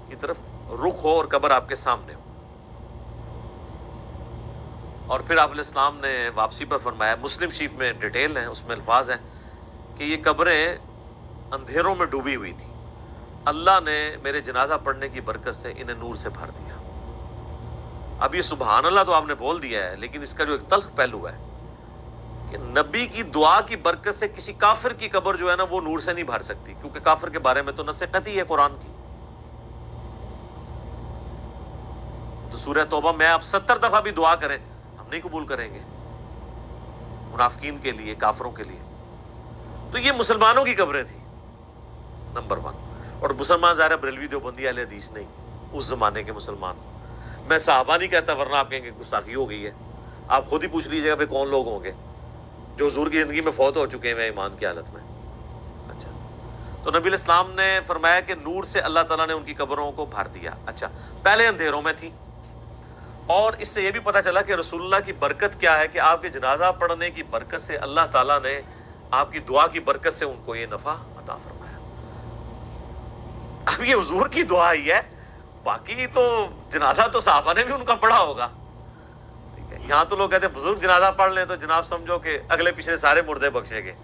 کی طرف رخ ہو اور قبر آپ کے سامنے ہو. اور پھر آپ علیہ السلام نے واپسی پر فرمایا، مسلم شریف میں ڈیٹیل ہیں، اس میں الفاظ ہیں کہ یہ قبریں اندھیروں میں ڈوبی ہوئی تھی، اللہ نے میرے جنازہ پڑھنے کی برکت سے انہیں نور سے بھر دیا. اب یہ سبحان اللہ تو آپ نے بول دیا ہے، لیکن اس کا جو ایک تلخ پہلو ہے کہ نبی کی دعا کی برکت سے کسی کافر کی قبر جو ہے نا وہ نور سے نہیں بھر سکتی، کیونکہ کافر کے بارے میں تو نص قطعی ہے قرآن کی. تو سورہ توبہ میں آپ 70 دفعہ بھی دعا کریں ہم نہیں قبول کریں گے، منافقین کے لیے، کافروں کے لیے. تو یہ مسلمانوں کی قبریں تھیں نمبر 1. اور مسلمان ظاہر بریلوی دیوبندی اہل حدیث نہیں، اس زمانے کے مسلمان. میں صحابہ نہیں کہتا ورنہ آپ کہیں گے گستاخی ہو گئی ہے. آپ خود ہی پوچھ لیجیے گا پھر کون لوگ ہوں گے جو حضور کی زندگی میں فوت ہو چکے ہیں ایمان کی حالت میں. اچھا، تو نبی الاسلام نے فرمایا کہ نور سے اللہ تعالیٰ نے ان کی قبروں کو بھر دیا. اچھا، پہلے اندھیروں میں تھی، اور اس سے یہ بھی پتہ چلا کہ رسول اللہ کی برکت کیا ہے کہ آپ کے جنازہ پڑھنے کی برکت سے اللہ تعالیٰ نے آپ کی دعا کی برکت سے ان کو یہ نفع عطا فرمایا. اب یہ حضور کی دعا ہی ہے، باقی تو جنازہ تو صحابہ نے بھی ان کا پڑھا ہوگا. ٹھیک ہے، یہاں تو لوگ کہتے ہیں بزرگ جنازہ پڑھ لیں تو جناب سمجھو کہ اگلے پچھلے سارے مردے بخشے گئے.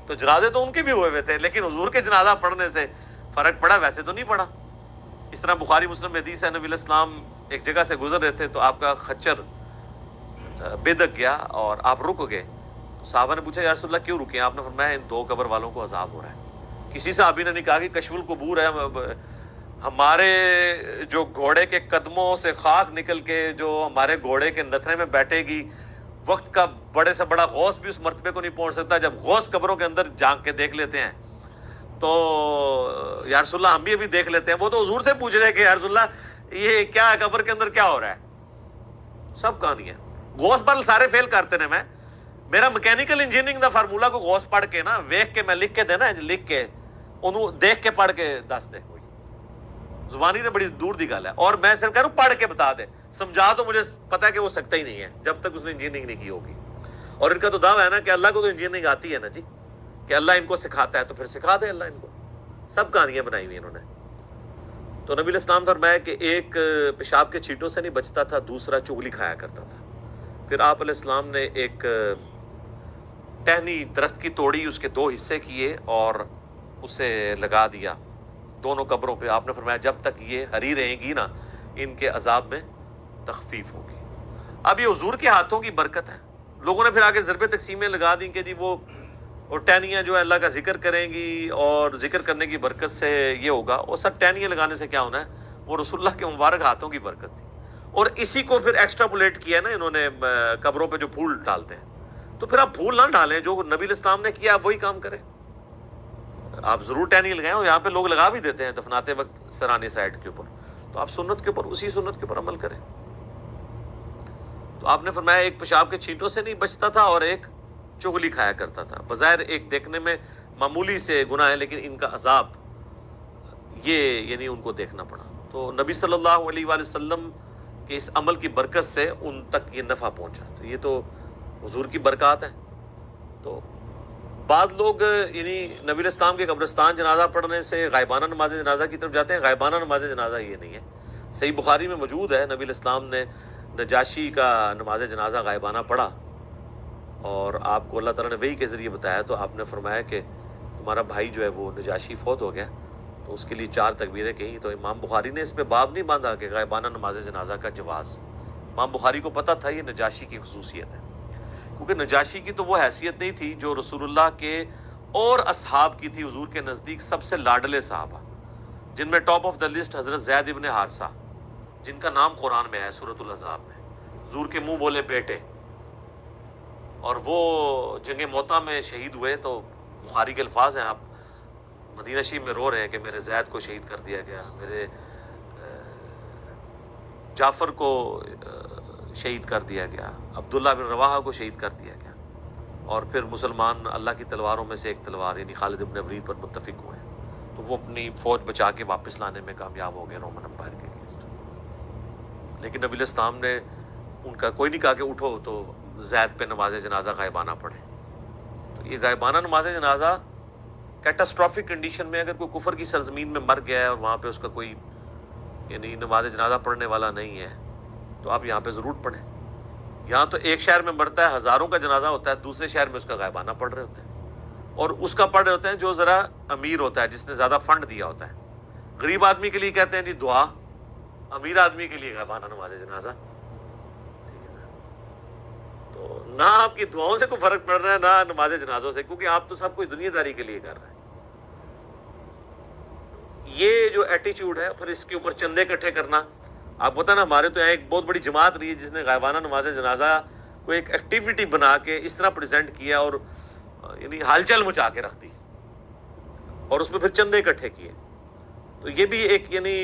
تو جنازے تو ان کے بھی ہوئے تھے، لیکن حضور کے جنازہ پڑھنے سے فرق پڑا؟ ویسے تو نہیں پڑا. اس طرح بخاری مسلم میں حدیث ہے، نبی علیہ السلام ایک جگہ سے گزر رہے تھے تو آپ کا خچر بےدک گیا اور آپ رک گئے. صحابہ نے پوچھا یا رسول اللہ کیوں رکے؟ آپ نے فرمایا ان دو قبر والوں کو عذاب ہو رہا ہے. کسی صحابی نے نہیں کہا کہ کشف القبور ہے، ہمارے جو گھوڑے کے قدموں سے خاک نکل کے جو ہمارے گھوڑے کے نتھرے میں بیٹھے گی، وقت کا بڑے سے بڑا غوث بھی اس مرتبے کو نہیں پہنچ سکتا. جب غوث قبروں کے اندر جھانک کے دیکھ لیتے ہیں تو یا رسول اللہ ہم بھی ابھی دیکھ لیتے ہیں. وہ تو حضور سے پوچھ رہے کہ یا رسول اللہ یہ کیا ہے، قبر کے اندر کیا ہو رہا ہے؟ سب کہانی ہے. غوث پر سارے فیل کرتے ہیں. میرا میکینیکل انجینئرنگ دا فارمولا کو غوث پڑھ کے نا ویکھ کے میں لکھ کے دینا، لکھ کے انہوں دیکھ کے پڑھ کے دس دے. کوئی زبانی تو بڑی دور دی گل ہے، اور میں صرف کہہ رہا ہوں پڑھ کے بتا دے، سمجھا تو مجھے پتا ہے کہ وہ سکتا ہی نہیں ہے جب تک اس نے انجینئرنگ نہیں کی ہوگی. اور ان کا تو دعویٰ ہے نا کہ اللہ کو تو انجینئرنگ آتی ہے نا جی، کہ اللہ ان کو سکھاتا ہے تو پھر سکھا دے اللہ ان کو. سب کہانیاں بنائی ہوئی انہوں نے. تو نبی علیہ السلام فرمایا کہ ایک پیشاب کے چھینٹوں سے نہیں بچتا تھا، دوسرا چغلی کھایا کرتا تھا. پھر آپ علیہ السلام نے ایک ٹہنی درخت کی توڑی، اس کے دو حصے کیے اور اسے لگا دیا دونوں قبروں پہ. آپ نے فرمایا جب تک یہ ہری رہیں گی نا ان کے عذاب میں تخفیف ہوگی. اب یہ حضور کے ہاتھوں کی برکت ہے. لوگوں نے پھر آگے ضرب تقسیمیں لگا دیں کہ جی وہ ٹہنیاں جو ہے اللہ کا ذکر کریں گی اور ذکر کرنے کی برکت سے یہ ہوگا. اور سب ٹہنیاں لگانے سے کیا ہونا ہے؟ وہ رسول اللہ کے مبارک ہاتھوں کی برکت تھی. اور اسی کو پھر ایکسٹراپولیٹ کیا نا انہوں نے قبروں پہ جو پھول ڈالتے ہیں. تو پھر آپ پھول نہ ڈالیں، جو نبی علیہ السلام نے کیا آپ وہی کام کریں. آپ ضرور ٹہنی لگائیں، اور یہاں پہ لوگ لگا بھی دیتے ہیں دفناتے وقت سرانی سائڈ کے اوپر. تو آپ سنت کے اوپر، اسی سنت کے اوپر عمل کریں. تو آپ نے فرمایا ایک پیشاب کے چھینٹوں سے نہیں بچتا تھا اور ایک چغلی کھایا کرتا تھا. بظاہر ایک دیکھنے میں معمولی سے گناہ ہے، لیکن ان کا عذاب یہ یعنی ان کو دیکھنا پڑا. تو نبی صلی اللہ علیہ وآلہ وسلم کے اس عمل کی برکت سے ان تک یہ نفع پہنچا. تو یہ تو حضور کی برکات ہے. تو بعض لوگ یعنی نبی علیہ السلام کے قبرستان جنازہ پڑھنے سے غائبانہ نماز جنازہ کی طرف جاتے ہیں. غائبانہ نماز جنازہ یہ نہیں ہے. صحیح بخاری میں موجود ہے نبی علیہ السلام نے نجاشی کا نماز جنازہ غائبانہ پڑھا اور آپ کو اللہ تعالیٰ نے وحی کے ذریعے بتایا. تو آپ نے فرمایا کہ تمہارا بھائی جو ہے وہ نجاشی فوت ہو گیا، تو اس کے لیے 4 تکبیریں کہیں. تو امام بخاری نے اس پہ باب نہیں باندھا کہ غائبانہ نماز جنازہ کا جواز. امام بخاری کو پتہ تھا یہ نجاشی کی خصوصیت ہے، کیونکہ نجاشی کی تو وہ حیثیت نہیں تھی جو رسول اللہ کے اور اصحاب کی تھی. حضور کے نزدیک سب سے لاڈلے صحابہ، جن میں ٹاپ آف دا لسٹ حضرت زید ابن حارثہ، جن کا نام قرآن میں ہے سورۃ الاحزاب میں. حضور کے منہ بولے بیٹے، اور وہ جنگ موطا میں شہید ہوئے. تو بخاری کے الفاظ ہیں، آپ مدینہ شریف میں رو رہے ہیں کہ میرے زید کو شہید کر دیا گیا، میرے جعفر کو شہید کر دیا گیا، عبداللہ بن رواحہ کو شہید کر دیا گیا. اور پھر مسلمان اللہ کی تلواروں میں سے ایک تلوار یعنی خالد بن ولید پر متفق ہوئے، تو وہ اپنی فوج بچا کے واپس لانے میں کامیاب ہو گئے رومن امپائر کے اگینسٹ. لیکن نبی علیہ السلام نے ان کا کوئی نہیں کہا کہ اٹھو تو زید پہ نماز جنازہ غائبانہ پڑھے. تو یہ غائبانہ نماز جنازہ کیٹاسٹرافک کنڈیشن میں اگر کوئی کفر کی سرزمین میں مر گیا ہے اور وہاں پہ اس کا کوئی یعنی نماز جنازہ پڑھنے والا نہیں ہے تو آپ یہاں پہ ضرور پڑھیں. یہاں تو ایک شہر میں مرتا ہے، ہزاروں کا جنازہ ہوتا ہے، دوسرے شہر میں اس کا غائبانہ پڑھ رہے ہوتے ہیں. اور اس کا پڑھ رہے ہوتے ہیں جو ذرا امیر ہوتا ہے، جس نے زیادہ فنڈ دیا ہوتا ہے. غریب آدمی کے لیے کہتے ہیں جی دعا، امیر آدمی کے لیے غائبانہ نماز جنازہ. تو نہ آپ کی دعاؤں سے کوئی فرق پڑ رہا ہے نہ نماز جنازوں سے، کیونکہ آپ تو سب کچھ دنیا داری کے لیے کر رہے ہیں. یہ جو ایٹیچیوڈ ہے، پھر اس کے اوپر چندے اکٹھے کرنا. آپ پتہ نا ہمارے تو یہاں ایک بہت بڑی جماعت رہی ہے جس نے غائبانہ نماز جنازہ کو ایک ایکٹیویٹی بنا کے اس طرح پریزنٹ کیا اور یعنی ہلچل مچا کے رکھ دی، اور اس میں پھر چندے اکٹھے کیے. تو یہ بھی ایک یعنی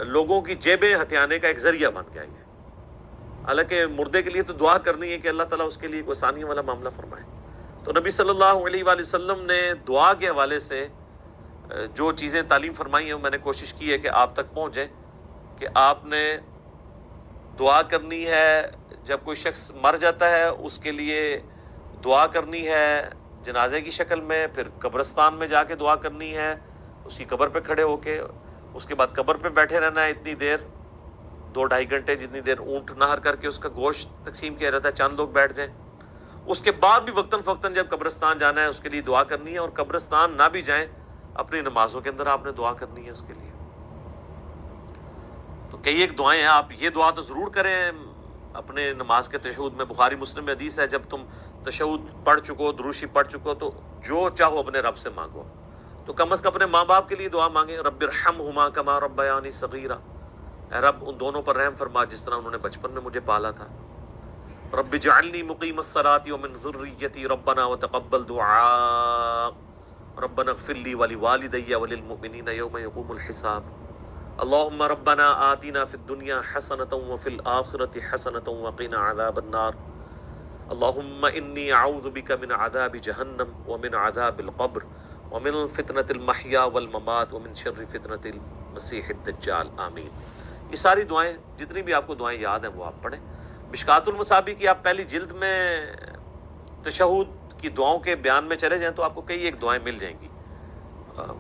لوگوں کی جیبیں ہتھیانے کا ایک ذریعہ بن گیا یہ. حالانکہ مردے کے لیے تو دعا کرنی ہے کہ اللہ تعالیٰ اس کے لیے کوئی آسانیوں والا معاملہ فرمائے. تو نبی صلی اللہ علیہ وآلہ وسلم نے دعا کے حوالے سے جو چیزیں تعلیم فرمائی ہیں میں نے کوشش کی ہے کہ آپ تک پہنچیں، کہ آپ نے دعا کرنی ہے جب کوئی شخص مر جاتا ہے اس کے لیے دعا کرنی ہے جنازے کی شکل میں، پھر قبرستان میں جا کے دعا کرنی ہے اس کی قبر پہ کھڑے ہو کے، اس کے بعد قبر پہ بیٹھے رہنا ہے اتنی دیر 2-2.5 گھنٹے جتنی دیر اونٹ نہر کر کے اس کا گوشت تقسیم کیا جاتا ہے، چند لوگ بیٹھ جائیں. اس کے بعد بھی وقتاً فوقتاً جب قبرستان جانا ہے اس کے لیے دعا کرنی ہے، اور قبرستان نہ بھی جائیں اپنی نمازوں کے اندر آپ نے دعا کرنی ہے اس کے لیے. تو کئی ایک دعائیں ہیں، آپ یہ دعا تو ضرور کریں اپنے نماز کے تشہد میں. بخاری مسلم میں حدیث ہے جب تم تشہد پڑھ چکو، دروشی پڑھ چکو، تو جو چاہو اپنے رب سے مانگو. تو کم از کم اپنے ماں باپ کے لیے دعا مانگیں، رب ارحمہما کما ربیانی صغیرا، اے رب ان دونوں پر رحم فرما جس طرح انہوں نے بچپن میں مجھے پالا تھا. رب اجعلنی مقیم الصلاۃ ومن ذریتی ربنا وتقبل دعاء ربنا اغفر لی ولوالدی وللمؤمنین یوم یقوم الحساب. اللہم ربنا آتنا فی الدنیا حسنۃ وفی الآخرۃ حسنۃ وقنا عذاب النار. اللہم انی اعوذ بک من عذاب جہنم ومن عذاب القبر ومن فتنۃ المحیا والممات ومن شر فتنۃ المسیح الدجال. آمین. یہ ساری دعائیں جتنی بھی آپ کو دعائیں یاد ہیں وہ آپ پڑھیں. مشکات المصابیح کی آپ پہلی جلد میں تشہد کی دعاؤں کے بیان میں چلے جائیں تو آپ کو کئی ایک دعائیں مل جائیں گی،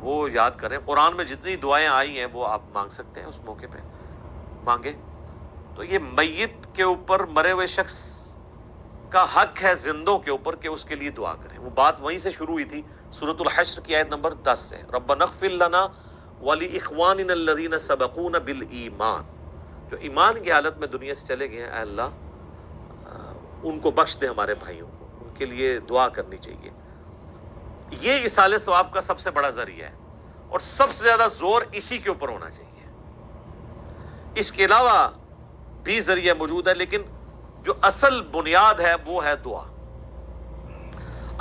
وہ یاد کریں. قرآن میں جتنی دعائیں آئی ہیں وہ آپ مانگ سکتے ہیں، اس موقع پہ مانگیں. تو یہ میت کے اوپر، مرے ہوئے شخص کا حق ہے زندوں کے اوپر کہ اس کے لیے دعا کریں. وہ بات وہیں سے شروع ہوئی تھی سورۃ الحشر کی آیت نمبر 10 سے، ربنا اغفر لنا ولاخواننا الذین سبقونا بالایمان. جو ایمان کی حالت میں دنیا سے چلے گئے ہیں، اے اللہ ان کو بخش دے، ہمارے بھائیوں کو، ان کے لیے دعا کرنی چاہیے. یہ ایصال ثواب کا سب سے بڑا ذریعہ ہے اور سب سے زیادہ زور اسی کے اوپر ہونا چاہیے. اس کے علاوہ بھی ذریعہ موجود ہے لیکن جو اصل بنیاد ہے وہ ہے دعا.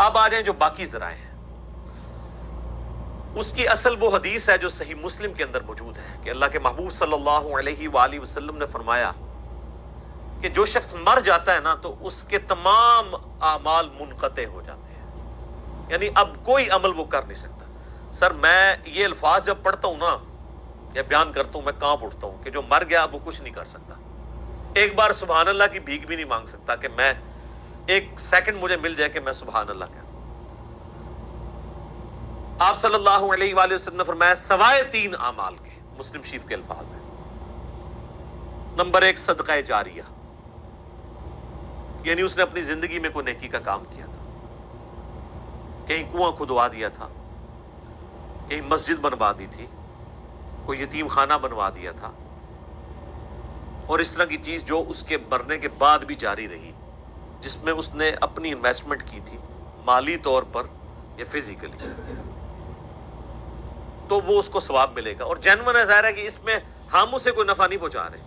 اب آ جائیں جو باقی ذرائع ہیں، اس کی اصل وہ حدیث ہے جو صحیح مسلم کے اندر موجود ہے کہ اللہ کے محبوب صلی اللہ علیہ وآلہ وسلم نے فرمایا کہ جو شخص مر جاتا ہے نا تو اس کے تمام اعمال منقطع ہو جاتے ہیں، یعنی اب کوئی عمل وہ کر نہیں سکتا. سر میں یہ الفاظ جب پڑھتا ہوں نا یا بیان کرتا ہوں میں کانپ اٹھتا ہوں کہ جو مر گیا وہ کچھ نہیں کر سکتا. ایک بار سبحان اللہ کی بھیک بھی نہیں مانگ سکتا کہ میں ایک سیکنڈ مجھے مل جائے کہ میں سبحان اللہ کہوں. آپ صلی اللہ علیہ وآلہ وسلم نے فرمایا سوائے 3 اعمال کے، مسلم شریف کے الفاظ ہیں. نمبر 1 صدقہ جاریہ، یعنی اس نے اپنی زندگی میں کوئی نیکی کا کام کیا تھا، کہیں کنواں کھدوا دیا تھا، کہیں مسجد بنوا دی تھی، کوئی یتیم خانہ بنوا دیا تھا، اور اس طرح کی چیز جو اس کے مرنے کے بعد بھی جاری رہی، جس میں اس نے اپنی انویسٹمنٹ کی تھی مالی طور پر یا فزیکلی، تو وہ اس کو ثواب ملے گا. اور جینون ہے، ظاہر ہے کہ اس میں ہم اسے کوئی نفع نہیں پہنچا رہے،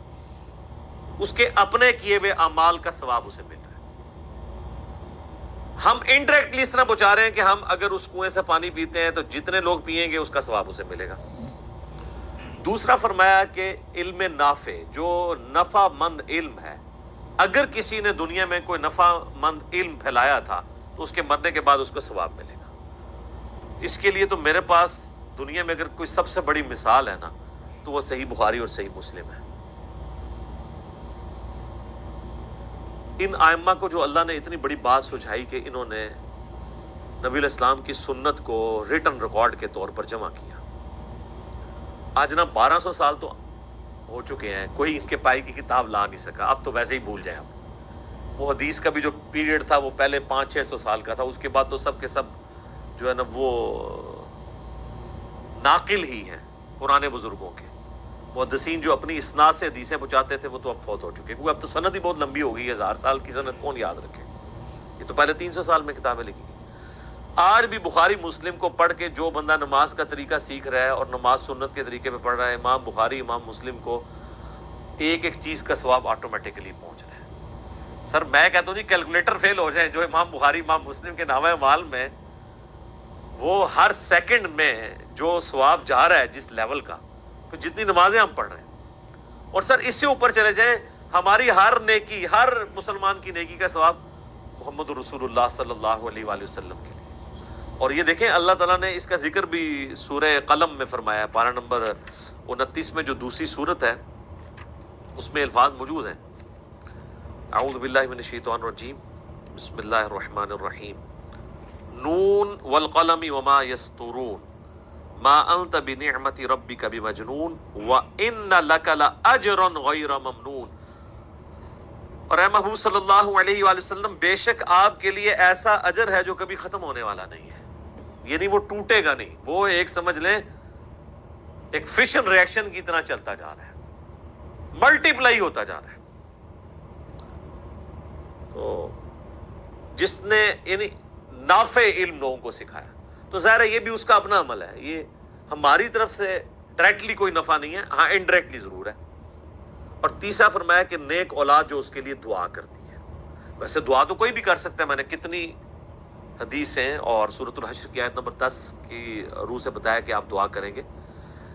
اس کے اپنے کیے ہوئے اعمال کا ثواب اسے مل رہا ہے. ہم انڈائریکٹلی اس طرح پہنچا رہے ہیں کہ ہم اگر اس کنویں سے پانی پیتے ہیں تو جتنے لوگ پیئیں گے اس کا ثواب اسے ملے گا. دوسرا فرمایا کہ علم نافع، جو نفع مند علم ہے، اگر کسی نے دنیا میں کوئی نفع مند علم پھیلایا تھا تو اس کے مرنے کے بعد اس کو ثواب ملے گا. اس کے لیے تو میرے پاس دنیا میں اگر کوئی سب سے بڑی مثال ہے نا تو وہ صحیح بخاری اور صحیح مسلم ہے. ان ائمہ کو جو اللہ نے اتنی بڑی بات سجھائی کہ انہوں نے نبی علیہ السلام کی سنت کو ریٹن ریکارڈ کے طور پر جمع کیا. آج نا 1200 سال تو ہو چکے ہیں، کوئی ان کے پائی کی کتاب لا نہیں سکا. اب تو ویسے ہی بھول جائیں. اب وہ حدیث کا بھی جو پیریڈ تھا وہ پہلے 500-600 سال کا تھا، اس کے بعد تو سب کے سب جو ہے نا وہ ناقل ہی ہیں پرانے بزرگوں کے. محدثین جو اپنی اسناد سے حدیثیں پہنچاتے تھے وہ تو اب فوت ہو چکے، کیونکہ اب تو سند ہی بہت لمبی ہو گئی ہے. 1000 سال کی سند کون یاد رکھے؟ یہ تو پہلے 300 سال میں کتابیں لکھی گئی. آج بھی بخاری مسلم کو پڑھ کے جو بندہ نماز کا طریقہ سیکھ رہا ہے اور نماز سنت کے طریقے پہ پڑھ رہا ہے، امام بخاری امام مسلم کو ایک ایک چیز کا ثواب آٹومیٹکلی پہنچ رہا ہے. سر میں کہتا ہوں جی کیلکولیٹر فیل ہو جائیں جو امام بخاری امام مسلم کے نامہ اعمال میں وہ ہر سیکنڈ میں جو ثواب جا رہا ہے جس لیول کا، تو جتنی نمازیں ہم پڑھ رہے ہیں، اور سر اس سے اوپر چلے جائیں، ہماری ہر نیکی، ہر مسلمان کی نیکی کا ثواب محمد رسول اللہ صلی اللہ علیہ وآلہ وسلم کے لیے۔ اور یہ دیکھیں اللہ تعالیٰ نے اس کا ذکر بھی سورہ قلم میں فرمایا ہے، پارہ نمبر 29 میں جو دوسری سورت ہے اس میں الفاظ موجود ہیں۔ اعوذ باللہ من الشیطان الرجیم، بسم اللہ الرحمن الرحیم، نون والقلم وما یسطرون ما انت بنعمت ربک بمجنون وان لک لاجرا غیر ممنون۔ اور اے محبوب صلی اللہ علیہ وآلہ وسلم، بے شک آپ کے لیے ایسا اجر ہے جو کبھی ختم ہونے والا نہیں ہے، یعنی وہ ٹوٹے گا نہیں، وہ ایک سمجھ لیں ایک فشن ریئیکشن کی طرح چلتا جا رہا ہے، ملٹی پلائی ہوتا جا رہا ہے۔ تو جس نے یعنی نافع علم لوگوں کو سکھایا، تو ظاہر ہے یہ بھی اس کا اپنا عمل ہے، یہ ہماری طرف سے ڈائریکٹلی کوئی نفع نہیں ہے، ہاں انڈائریکٹلی ضرور ہے۔ اور تیسرا فرمایا کہ نیک اولاد جو اس کے لیے دعا کرتی ہے۔ ویسے دعا تو کوئی بھی کر سکتا ہے، میں نے کتنی حدیثیں اور سورۃ الحشر کی آیت نمبر 10 کی روح سے بتایا کہ آپ دعا کریں گے،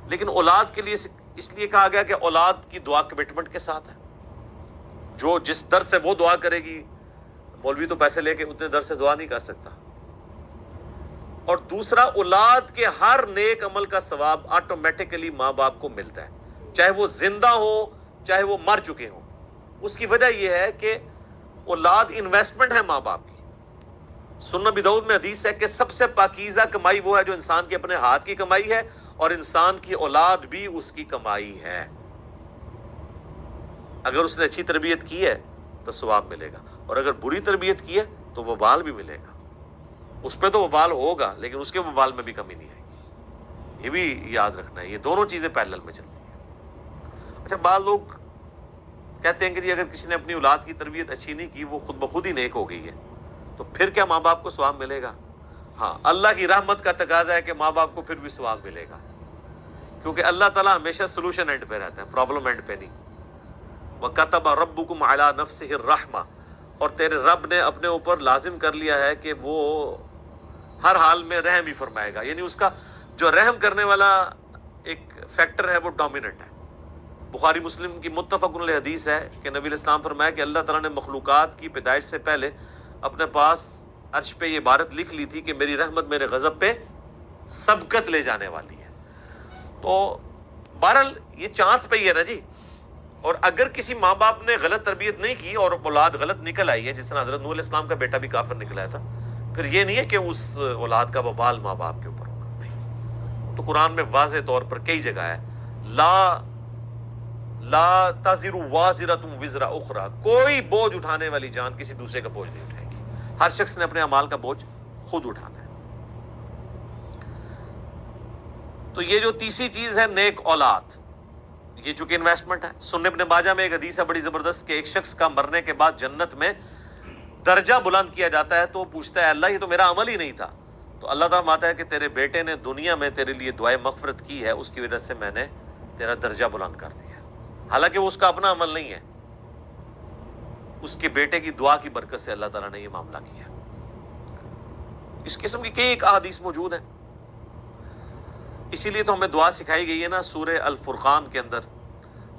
لیکن اولاد کے لیے اس لیے کہا گیا کہ اولاد کی دعا کمٹمنٹ کے ساتھ ہے، جو جس در سے وہ دعا کرے گی، مولوی تو پیسے لے کے اتنے در سے دعا نہیں کر سکتا۔ اور دوسرا، اولاد کے ہر نیک عمل کا ثواب آٹومیٹکلی ماں باپ کو ملتا ہے، چاہے وہ زندہ ہو چاہے وہ مر چکے ہوں۔ اس کی وجہ یہ ہے کہ اولاد انویسٹمنٹ ہے ماں باپ کی۔ سنن ابی داؤد میں حدیث ہے کہ سب سے پاکیزہ کمائی وہ ہے جو انسان کی اپنے ہاتھ کی کمائی ہے، اور انسان کی اولاد بھی اس کی کمائی ہے۔ اگر اس نے اچھی تربیت کی ہے تو ثواب ملے گا، اور اگر بری تربیت کی ہے تو وبال بھی ملے گا۔ اس پہ تو وبال ہوگا، لیکن اس کے وبال میں بھی کمی نہیں آئے گی۔ یہ بھی یاد رکھنا ہے، یہ دونوں چیزیں پیرلل میں چلتی ہیں۔ اچھا، بعض لوگ کہتے ہیں کہ اگر کسی نے اپنی اولاد کی تربیت اچھی نہیں کی، وہ خود بخود ہی نیک ہو گئی ہے، تو پھر کیا ماں باپ کو ثواب ملے گا؟ ہاں، اللہ کی رحمت کا تقاضا ہے کہ ماں باپ کو پھر بھی ثواب ملے گا، کیونکہ اللہ تعالیٰ ہمیشہ سولوشن اینڈ پہ رہتا ہے، پرابلم اینڈ پہ نہیں۔ وَكَتَبَ رَبُّكُمْ عَلَى نَفْسِهِ الرَّحْمَةَ، اور تیرے رب نے اپنے اوپر لازم کر لیا ہے کہ وہ ہر حال میں رحم ہی فرمائے گا، یعنی اس کا جو رحم کرنے والا ایک فیکٹر ہے وہ ڈومیننٹ ہے۔ بخاری مسلم کی متفق علیہ حدیث ہے کہ نبی علیہ السلام فرمایا کہ اللہ تعالیٰ نے مخلوقات کی پیدائش سے پہلے اپنے پاس عرش پہ یہ عبارت لکھ لی تھی کہ میری رحمت میرے غضب پہ سبقت لے جانے والی ہے۔ تو بہرحال یہ چانس پہ ہی ہے نا جی۔ اور اگر کسی ماں باپ نے غلط تربیت نہیں کی اور اولاد غلط نکل آئی ہے، جس طرح حضرت نوح علیہ السلام کا بیٹا بھی کافر نکل آیا تھا، پھر یہ نہیں ہے کہ اس اولاد کا وبال ماں باپ کے اوپر ہوگا، نہیں۔ تو قرآن میں واضح طور پر کئی جگہ ہے، لا تزر وازرۃ وزر اخرى، کوئی بوجھ اٹھانے والی جان کسی دوسرے کا بوجھ نہیں اٹھائے گی، ہر شخص نے اپنے اعمال کا بوجھ خود اٹھانا ہے۔ تو یہ جو تیسری چیز ہے نیک اولاد، یہ چونکہ انویسٹمنٹ ہے۔ سنن ابن ماجہ میں ایک حدیث ہے بڑی زبردست کہ ایک شخص کا مرنے کے بعد جنت میں درجہ بلند کیا جاتا ہے، تو وہ پوچھتا ہے اللہ یہ تو میرا عمل ہی نہیں تھا، تو اللہ تعالیٰ فرماتا ہے کہ تیرے بیٹے نے دنیا میں تیرے لیے دعائے مغفرت کی ہے، اس کی وجہ سے میں نے تیرا درجہ بلند کر دیا، حالانکہ وہ اس کا اپنا عمل نہیں ہے، اس کے بیٹے کی دعا کی برکت سے اللہ تعالیٰ نے یہ معاملہ کیا۔ اس قسم کی کئی ایک احادیث موجود ہیں، اسی لیے تو ہمیں دعا سکھائی گئی ہے نا سورہ الفرقان کے اندر،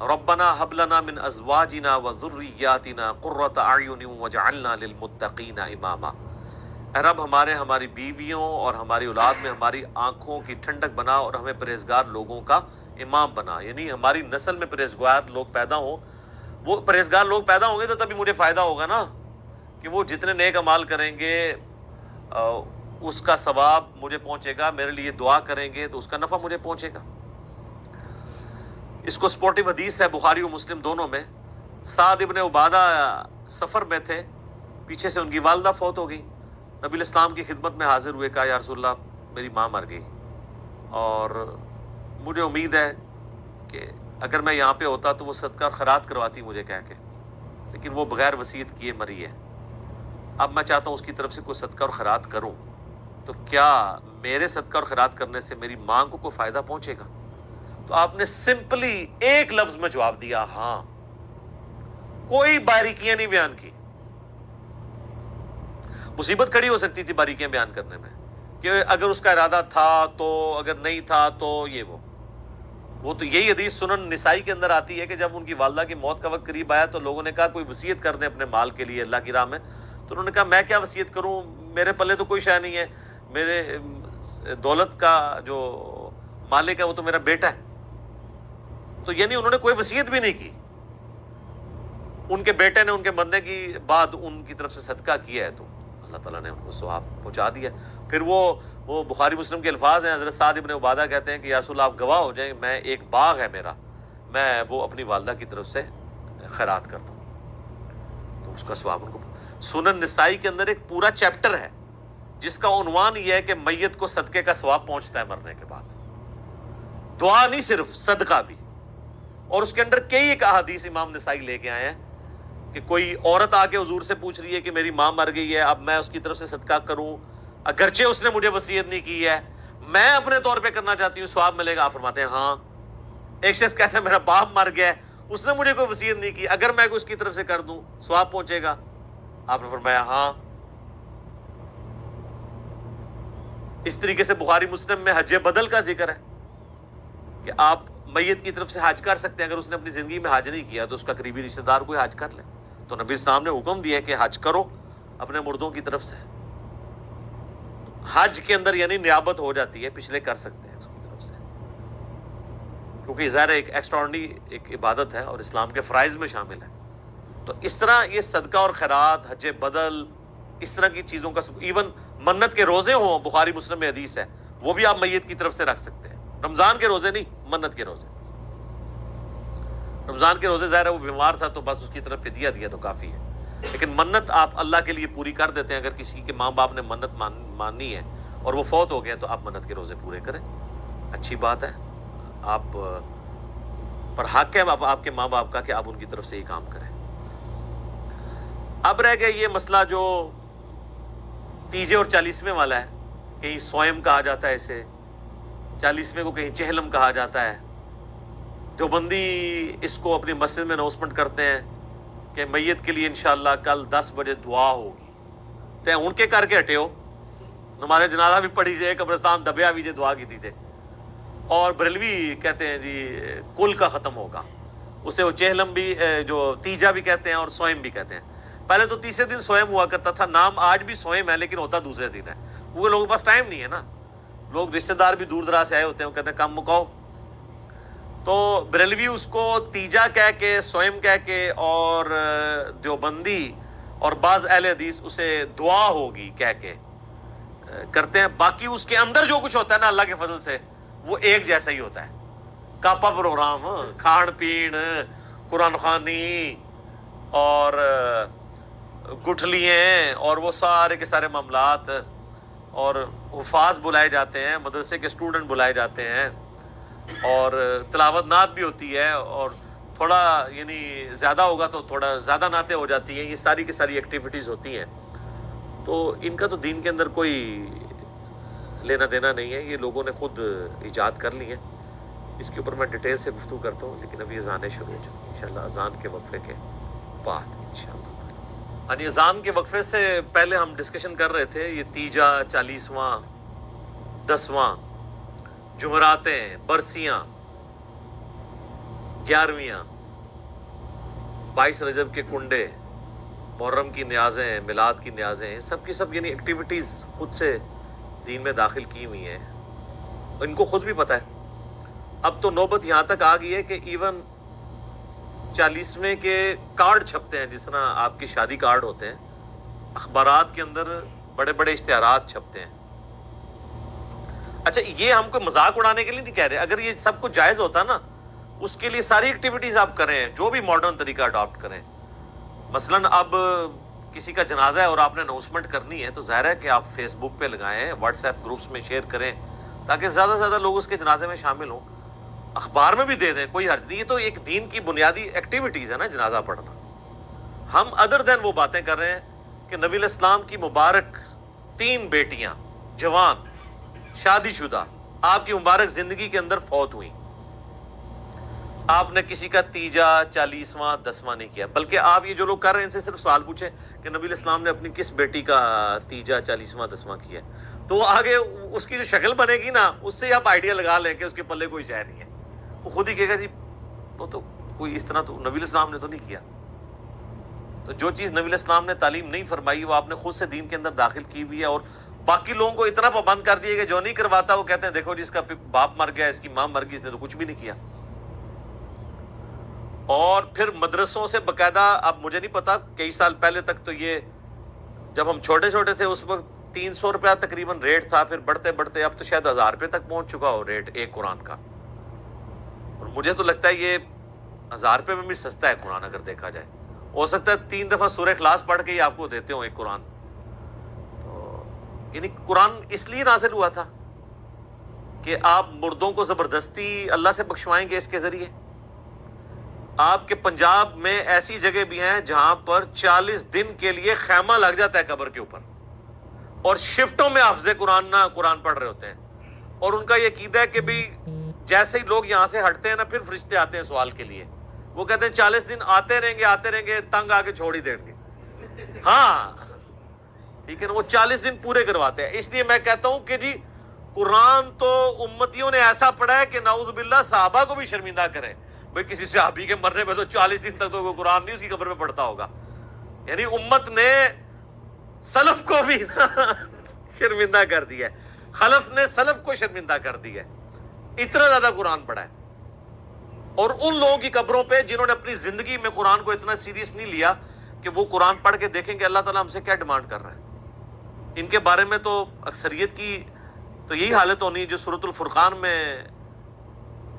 ربنا هب لنا من ازواجنا وذریاتنا قرۃ اعین واجعلنا للمتقین اماما، اے رب ہماری بیویوں اور ہماری اولاد میں ہماری آنکھوں کی ٹھنڈک بنا اور ہمیں پرہیزگار لوگوں کا امام بنا، یعنی ہماری نسل میں پرہیزگار لوگ پیدا ہوں، وہ پرہیزگار لوگ پیدا ہوں گے تو تبھی مجھے فائدہ ہوگا نا، کہ وہ جتنے نیک اعمال کریں گے اس کا ثواب مجھے پہنچے گا، میرے لیے دعا کریں گے تو اس کا نفع مجھے پہنچے گا۔ اس کو سپورٹیو حدیث ہے بخاری و مسلم دونوں میں، سعد ابن عبادہ سفر میں تھے، پیچھے سے ان کی والدہ فوت ہو گئی، نبی علیہ السلام کی خدمت میں حاضر ہوئے، کہا یا رسول اللہ میری ماں مر گئی اور مجھے امید ہے کہ اگر میں یہاں پہ ہوتا تو وہ صدقہ اور خیرات کرواتی مجھے کہہ کے، لیکن وہ بغیر وصیت کیے مری ہے، اب میں چاہتا ہوں اس کی طرف سے کوئی صدقہ اور خیرات کروں، تو کیا میرے صدقہ اور خیرات کرنے سے میری ماں کو کوئی فائدہ پہنچے گا؟ تو آپ نے سمپلی ایک لفظ میں جواب دیا ہاں، کوئی باریکیاں نہیں بیان کی۔ مصیبت کھڑی ہو سکتی تھی باریکیاں بیان کرنے میں کہ اگر اس کا ارادہ تھا تو، اگر نہیں تھا تو یہ وہ تو یہی حدیث سنن نسائی کے اندر آتی ہے کہ جب ان کی والدہ کی موت کا وقت قریب آیا تو لوگوں نے کہا کوئی وصیت کر دیں اپنے مال کے لیے اللہ کی راہ میں. تو انہوں نے کہا میں کیا وصیت کروں، میرے پلے تو کوئی شے نہیں ہے، میرے دولت کا جو مالک ہے وہ تو میرا بیٹا ہے. تو یعنی انہوں نے کوئی وصیت بھی نہیں کی. ان کے بیٹے نے ان کے مرنے کی بعد ان کی طرف سے صدقہ کیا ہے تو اللہ تعالیٰ نے ان کو ثواب پہنچا دیا. پھر وہ بخاری مسلم کے الفاظ ہیں، حضرت سعد ابن عبادہ کہتے ہیں کہ یا رسول اللہ آپ گواہ ہو جائیں، میں ایک باغ ہے میرا، میں وہ اپنی والدہ کی طرف سے خیرات کرتا ہوں، تو اس کا ثواب ان کو. سنن نسائی کے اندر ایک پورا چیپٹر ہے جس کا عنوان یہ ہے کہ میت کو صدقے کا ثواب پہنچتا ہے مرنے کے بعد، دعا نہیں صرف صدقہ بھی. اور اس کے اندر کئی ایک احادیث امام نسائی لے کے آئے ہیں کہ کوئی عورت آ کے حضور سے پوچھ رہی ہے کہ میری ماں مر گئی ہے، اب میں اس کی طرف سے صدقہ کروں اگرچہ اس نے مجھے وصیت نہیں کی ہے، میں اپنے طور پہ کرنا چاہتی ہوں، ثواب ملے گا؟ آپ فرماتے ہیں ہاں. ایک شخص کہتا ہے میرا باپ مر گیا ہے، اس نے مجھے کوئی وصیت نہیں کی، اگر میں اس کی طرف سے کر دوں ثواب پہنچے گا؟ آپ نے فرمایا ہاں. اس طریقے سے بخاری مسلم میں حج بدل کا ذکر ہے کہ آپ میت کی طرف سے حج کر سکتے ہیں، اگر اس نے اپنی زندگی میں حج نہیں کیا تو اس کا قریبی رشتہ دار کوئی حج کر لے. تو نبی اسلام نے حکم دیا کہ حج کرو اپنے مردوں کی طرف سے. حج کے اندر یعنی نیابت ہو جاتی ہے، پچھلے کر سکتے ہیں اس کی طرف سے، کیونکہ ظاہر ایک ایکسٹراڈنری ایک عبادت ہے اور اسلام کے فرائض میں شامل ہے. تو اس طرح یہ صدقہ اور خیرات، حج بدل، اس طرح کی چیزوں کا، ایون منت کے روزے ہوں، بخاری مسلم میں حدیث ہے، وہ بھی آپ میت کی طرف سے رکھ سکتے ہیں. رمضان کے روزے نہیں، منت کے روزے. رمضان کے روزے ظاہر ہے وہ بیمار تھا تو بس اس کی طرف فدیہ دیا تو کافی ہے، لیکن منت آپ اللہ کے لیے پوری کر دیتے ہیں. اگر کسی کے ماں باپ نے منت ماننی ہے اور وہ فوت ہو گیا تو آپ منت کے روزے پورے کریں، اچھی بات ہے. آپ پر حق ہے آپ کے ماں باپ کا کہ آپ ان کی طرف سے یہ کام کریں. اب رہ گیا یہ مسئلہ جو تیجے اور چالیسویں والا ہے، کہیں سوئم کہا جاتا ہے اسے، چالیسویں کو کہیں چہلم کہا جاتا ہے. دیوبندی اس کو اپنی مسجد میں اناؤنسمنٹ کرتے ہیں کہ میت کے لیے انشاءاللہ کل 10 بجے دعا ہوگی، تے ان کے کر کے ہٹے ہو، نماز جنازہ بھی پڑھی جائے، قبرستان دبیا بھی جائے، دعا کی دیجیے. اور بریلوی کہتے ہیں جی کل کا ختم ہوگا، اسے وہ چہلم بھی جو تیجا بھی کہتے ہیں اور سوئم بھی کہتے ہیں. پہلے تو تیسرے دن سوئم ہوا کرتا تھا، نام آج بھی سوئم ہے لیکن ہوتا دوسرے دن ہے، وہ لوگوں کے پاس ٹائم نہیں ہے نا، لوگ رشتہ دار بھی دور دراز سے آئے ہوتے ہیں، وہ کہتے ہیں کم مکاؤ. تو بریلوی اس کو تیجا کہہ کے، سوئم کہہ کے، اور دیوبندی اور بعض اہل حدیث اسے دعا ہوگی کہہ کے کرتے ہیں. باقی اس کے اندر جو کچھ ہوتا ہے نا اللہ کے فضل سے وہ ایک جیسا ہی ہوتا ہے. کاپا پروگرام، کھان پین، قرآن خوانی اور گٹھلیاں اور وہ سارے کے سارے معاملات، اور حفاظ بلائے جاتے ہیں، مدرسے کے اسٹوڈنٹ بلائے جاتے ہیں، اور تلاوت نعت بھی ہوتی ہے، اور تھوڑا یعنی زیادہ ہوگا تو تھوڑا زیادہ نعتیں ہو جاتی ہیں. یہ ساری کی ساری ایکٹیویٹیز ہوتی ہیں. تو ان کا تو دین کے اندر کوئی لینا دینا نہیں ہے، یہ لوگوں نے خود ایجاد کر لی ہے. اس کے اوپر میں ڈیٹیل سے گفتگو کرتا ہوں، لیکن ابھی اذانیں شروع ہو چکی ہیں انشاءاللہ، اذان کے وقفے کے بعد انشاءاللہ. ہاں جی، اذان کے وقفے سے پہلے ہم ڈسکشن کر رہے تھے یہ تیجا، چالیسواں، 10واں، جمعراتیں، برسیاں، 11ویاں، 22 رجب کے کنڈے، محرم کی نیازیں، میلاد کی نیازیں، سب کی سب یعنی ایکٹیویٹیز خود سے دین میں داخل کی ہوئی ہیں، ان کو خود بھی پتہ ہے. اب تو نوبت یہاں تک آ گئی ہے کہ ایون 40ویں کے کارڈ چھپتے ہیں، جس طرح آپ کی شادی کارڈ ہوتے ہیں، اخبارات کے اندر بڑے بڑے اشتہارات چھپتے ہیں. اچھا، یہ ہم کو مذاق اڑانے کے لیے نہیں کہہ رہے، اگر یہ سب کچھ جائز ہوتا نا، اس کے لیے ساری ایکٹیویٹیز آپ کریں، جو بھی ماڈرن طریقہ اڈاپٹ کریں. مثلاً اب کسی کا جنازہ ہے اور آپ نے اناؤنسمنٹ کرنی ہے تو ظاہر ہے کہ آپ فیس بک پہ لگائیں، واٹس ایپ گروپس میں شیئر کریں تاکہ زیادہ سے زیادہ لوگ اس کے جنازے میں شامل ہوں. اخبار میں بھی دے دیں، کوئی حرج نہیں. یہ تو ایک دین کی بنیادی ایکٹیویٹیز ہے نا جنازہ پڑھنا. ہم ادر دین وہ باتیں کر رہے ہیں کہ نبی علیہ السلام کی مبارک 3 بیٹیاں جوان شادی شدہ آپ کی مبارک زندگی کے اندر فوت ہوئی. آپ نے کسی کا تیجا 40واں 10واں نہیں کیا، بلکہ آپ یہ جو لوگ کر رہے ہیں ان سے صرف سوال پوچھیں کہ نبی علیہ السلام نے اپنی کس بیٹی کا تیجا 40واں 10واں کیا ہے، تو آگے اس کی جو شکل بنے گی نا اس سے آپ آئیڈیا لگا لیں کہ اس کے پلے کوئی شے نہیں ہے، وہ خود ہی کہے گا جی وہ تو کوئی اس طرح تو نبی علیہ السلام نے تو نہیں کیا۔ تو جو چیز نبی علیہ السلام نے تعلیم نہیں فرمائی وہ آپ نے خود سے دین کے اندر داخل کی ہوئی ہے، اور باقی لوگوں کو اتنا پابند کر دیا کہ جو نہیں کرواتا وہ کہتے ہیں دیکھو جی اس کا باپ مر گیا، اس کی ماں مر گئی، اس نے تو کچھ بھی نہیں کیا۔ اور پھر مدرسوں سے باقاعدہ، اب مجھے نہیں پتا کئی سال پہلے تک تو یہ جب ہم چھوٹے چھوٹے تھے اس وقت 300 روپیہ تقریباً ریٹ تھا، پھر بڑھتے بڑھتے اب تو شاید 1000 روپے تک پہنچ چکا ہو ریٹ ایک قرآن کا، اور مجھے تو لگتا ہے یہ 1000 روپے میں بھی سستا ہے قرآن اگر دیکھا جائے۔ ہو سکتا ہے 3 دفعہ سورہ اخلاص پڑھ کے ہی آپ کو دیتے ہوں ایک قرآن۔ تو یعنی قرآن اس لیے نازل ہوا تھا کہ آپ مردوں کو زبردستی اللہ سے بخشوائیں گے اس کے ذریعے۔ آپ کے پنجاب میں ایسی جگہ بھی ہیں جہاں پر 40 دن کے لیے خیمہ لگ جاتا ہے قبر کے اوپر، اور شفٹوں میں حافظ قرآن پڑھ رہے ہوتے ہیں، اور ان کا یہ عقیدہ ہے کہ بھی جیسے ہی لوگ یہاں سے ہٹتے ہیں نا پھر فرشتے آتے ہیں سوال کے لیے، وہ کہتے ہیں 40 دن آتے رہیں گے تنگ آ کے چھوڑ ہی دیں گے۔ ہاں ٹھیک ہے نا، وہ 40 دن پورے کرواتے ہیں۔ اس لیے میں کہتا ہوں کہ جی قرآن تو امتیوں نے ایسا پڑھا ہے کہ نعوذ باللہ صحابہ کو بھی شرمندہ کرے۔ بھئی کسی صحابی کے مرنے پہ تو 40 دن تک تو کوئی قرآن نہیں اس کی قبر میں پڑھتا ہوگا، یعنی امت نے سلف کو بھی شرمندہ کر دیا ہے، خلف نے سلف کو شرمندہ کر دیا ہے، اتنا زیادہ قرآن پڑھا ہے۔ اور ان لوگوں کی قبروں پہ جنہوں نے اپنی زندگی میں قرآن کو اتنا سیریس نہیں لیا کہ وہ قرآن پڑھ کے دیکھیں کہ اللہ تعالیٰ ہم سے کیا ڈیمانڈ کر رہا ہے، ان کے بارے میں تو اکثریت کی تو یہی حالت ہونی ہے جو سورۃ الفرقان میں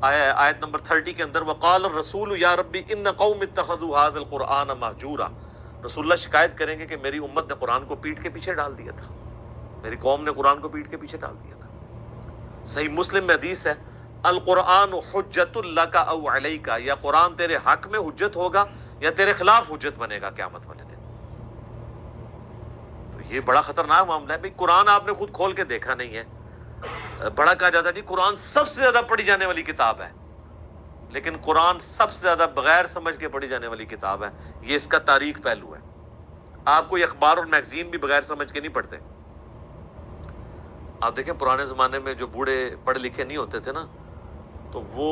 آیت نمبر 30 کے اندر وقال الرسول یا ربی ان قوم اتخذوا هذا القرآن مہجورا، رسول اللہ شکایت کریں گے کہ میری امت نے قرآن کو پیٹ کے پیچھے ڈال دیا تھا، میری قوم نے قرآن کو پیٹ کے پیچھے ڈال دیا تھا۔ صحیح مسلم میں حدیث ہے القرآن حجت لک او علیک، یا قرآن تیرے حق میں حجت ہوگا یا تیرے خلاف حجت بنے گا قیامت والے دن۔ تو یہ بڑا خطرناک معاملہ ہے۔ بھئی قرآن آپ نے خود کھول کے دیکھا نہیں ہے، بڑا کہا جاتا ہے جی قرآن سب سے زیادہ پڑھی جانے والی کتاب ہے، لیکن قرآن سب سے زیادہ بغیر سمجھ کے پڑھی جانے والی کتاب ہے، یہ اس کا تاریخ پہلو ہے۔ آپ کوئی اخبار اور میگزین بھی بغیر سمجھ کے نہیں پڑھتے۔ آپ دیکھیں پرانے زمانے میں جو بوڑھے پڑھے لکھے نہیں ہوتے تھے نا تو وہ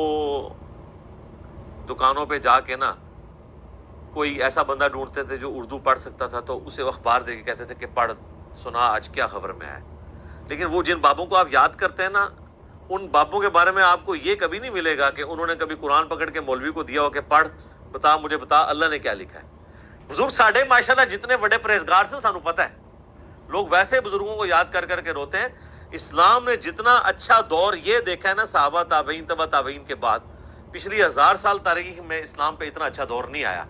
دکانوں پہ جا کے نا کوئی ایسا بندہ ڈھونڈتے تھے جو اردو پڑھ سکتا تھا تو اسے اخبار دے کے کہتے تھے کہ پڑھ سنا آج کیا خبر میں ہے۔ لیکن وہ جن بابوں کو آپ یاد کرتے ہیں نا ان بابوں کے بارے میں آپ کو یہ کبھی نہیں ملے گا کہ انہوں نے کبھی قرآن پکڑ کے مولوی کو دیا ہو کہ پڑھ بتا مجھے بتا اللہ نے کیا لکھا ہے۔ بزرگ ساڈے ماشاءاللہ جتنے بڑے پرہیزگار سے سانو پتہ ہے، لوگ ویسے بزرگوں کو یاد کر کر کے روتے ہیں۔ اسلام نے جتنا اچھا دور یہ دیکھا ہے نا صحابہ تابعین تبع تابعین کے بعد، پچھلی 1000 سال تاریخ میں اسلام پہ اتنا اچھا دور نہیں آیا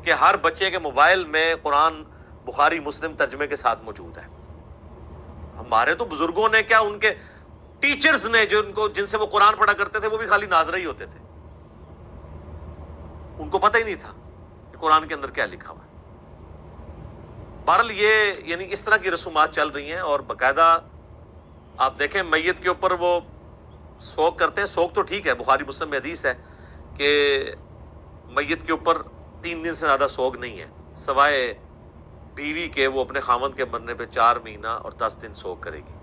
کہ ہر بچے کے موبائل میں قرآن بخاری مسلم ترجمے کے ساتھ موجود ہے۔ ہمارے تو بزرگوں نے کیا، ان کے ٹیچرز نے جن سے وہ قرآن پڑھا کرتے تھے وہ بھی خالی ناظر ہی ہوتے تھے، ان کو پتہ ہی نہیں تھا کہ قرآن کے اندر کیا لکھا ہوا ہے۔ بہرحال یہ یعنی اس طرح کی رسومات چل رہی ہیں، اور باقاعدہ آپ دیکھیں میت کے اوپر وہ سوگ کرتے ہیں۔ سوگ تو ٹھیک ہے، بخاری مسلم میں حدیث ہے کہ میت کے اوپر 3 دن سے زیادہ سوگ نہیں ہے، سوائے بیوی کے وہ اپنے خاوند کے مرنے پہ 4 مہینہ اور 10 دن سوگ کرے گی۔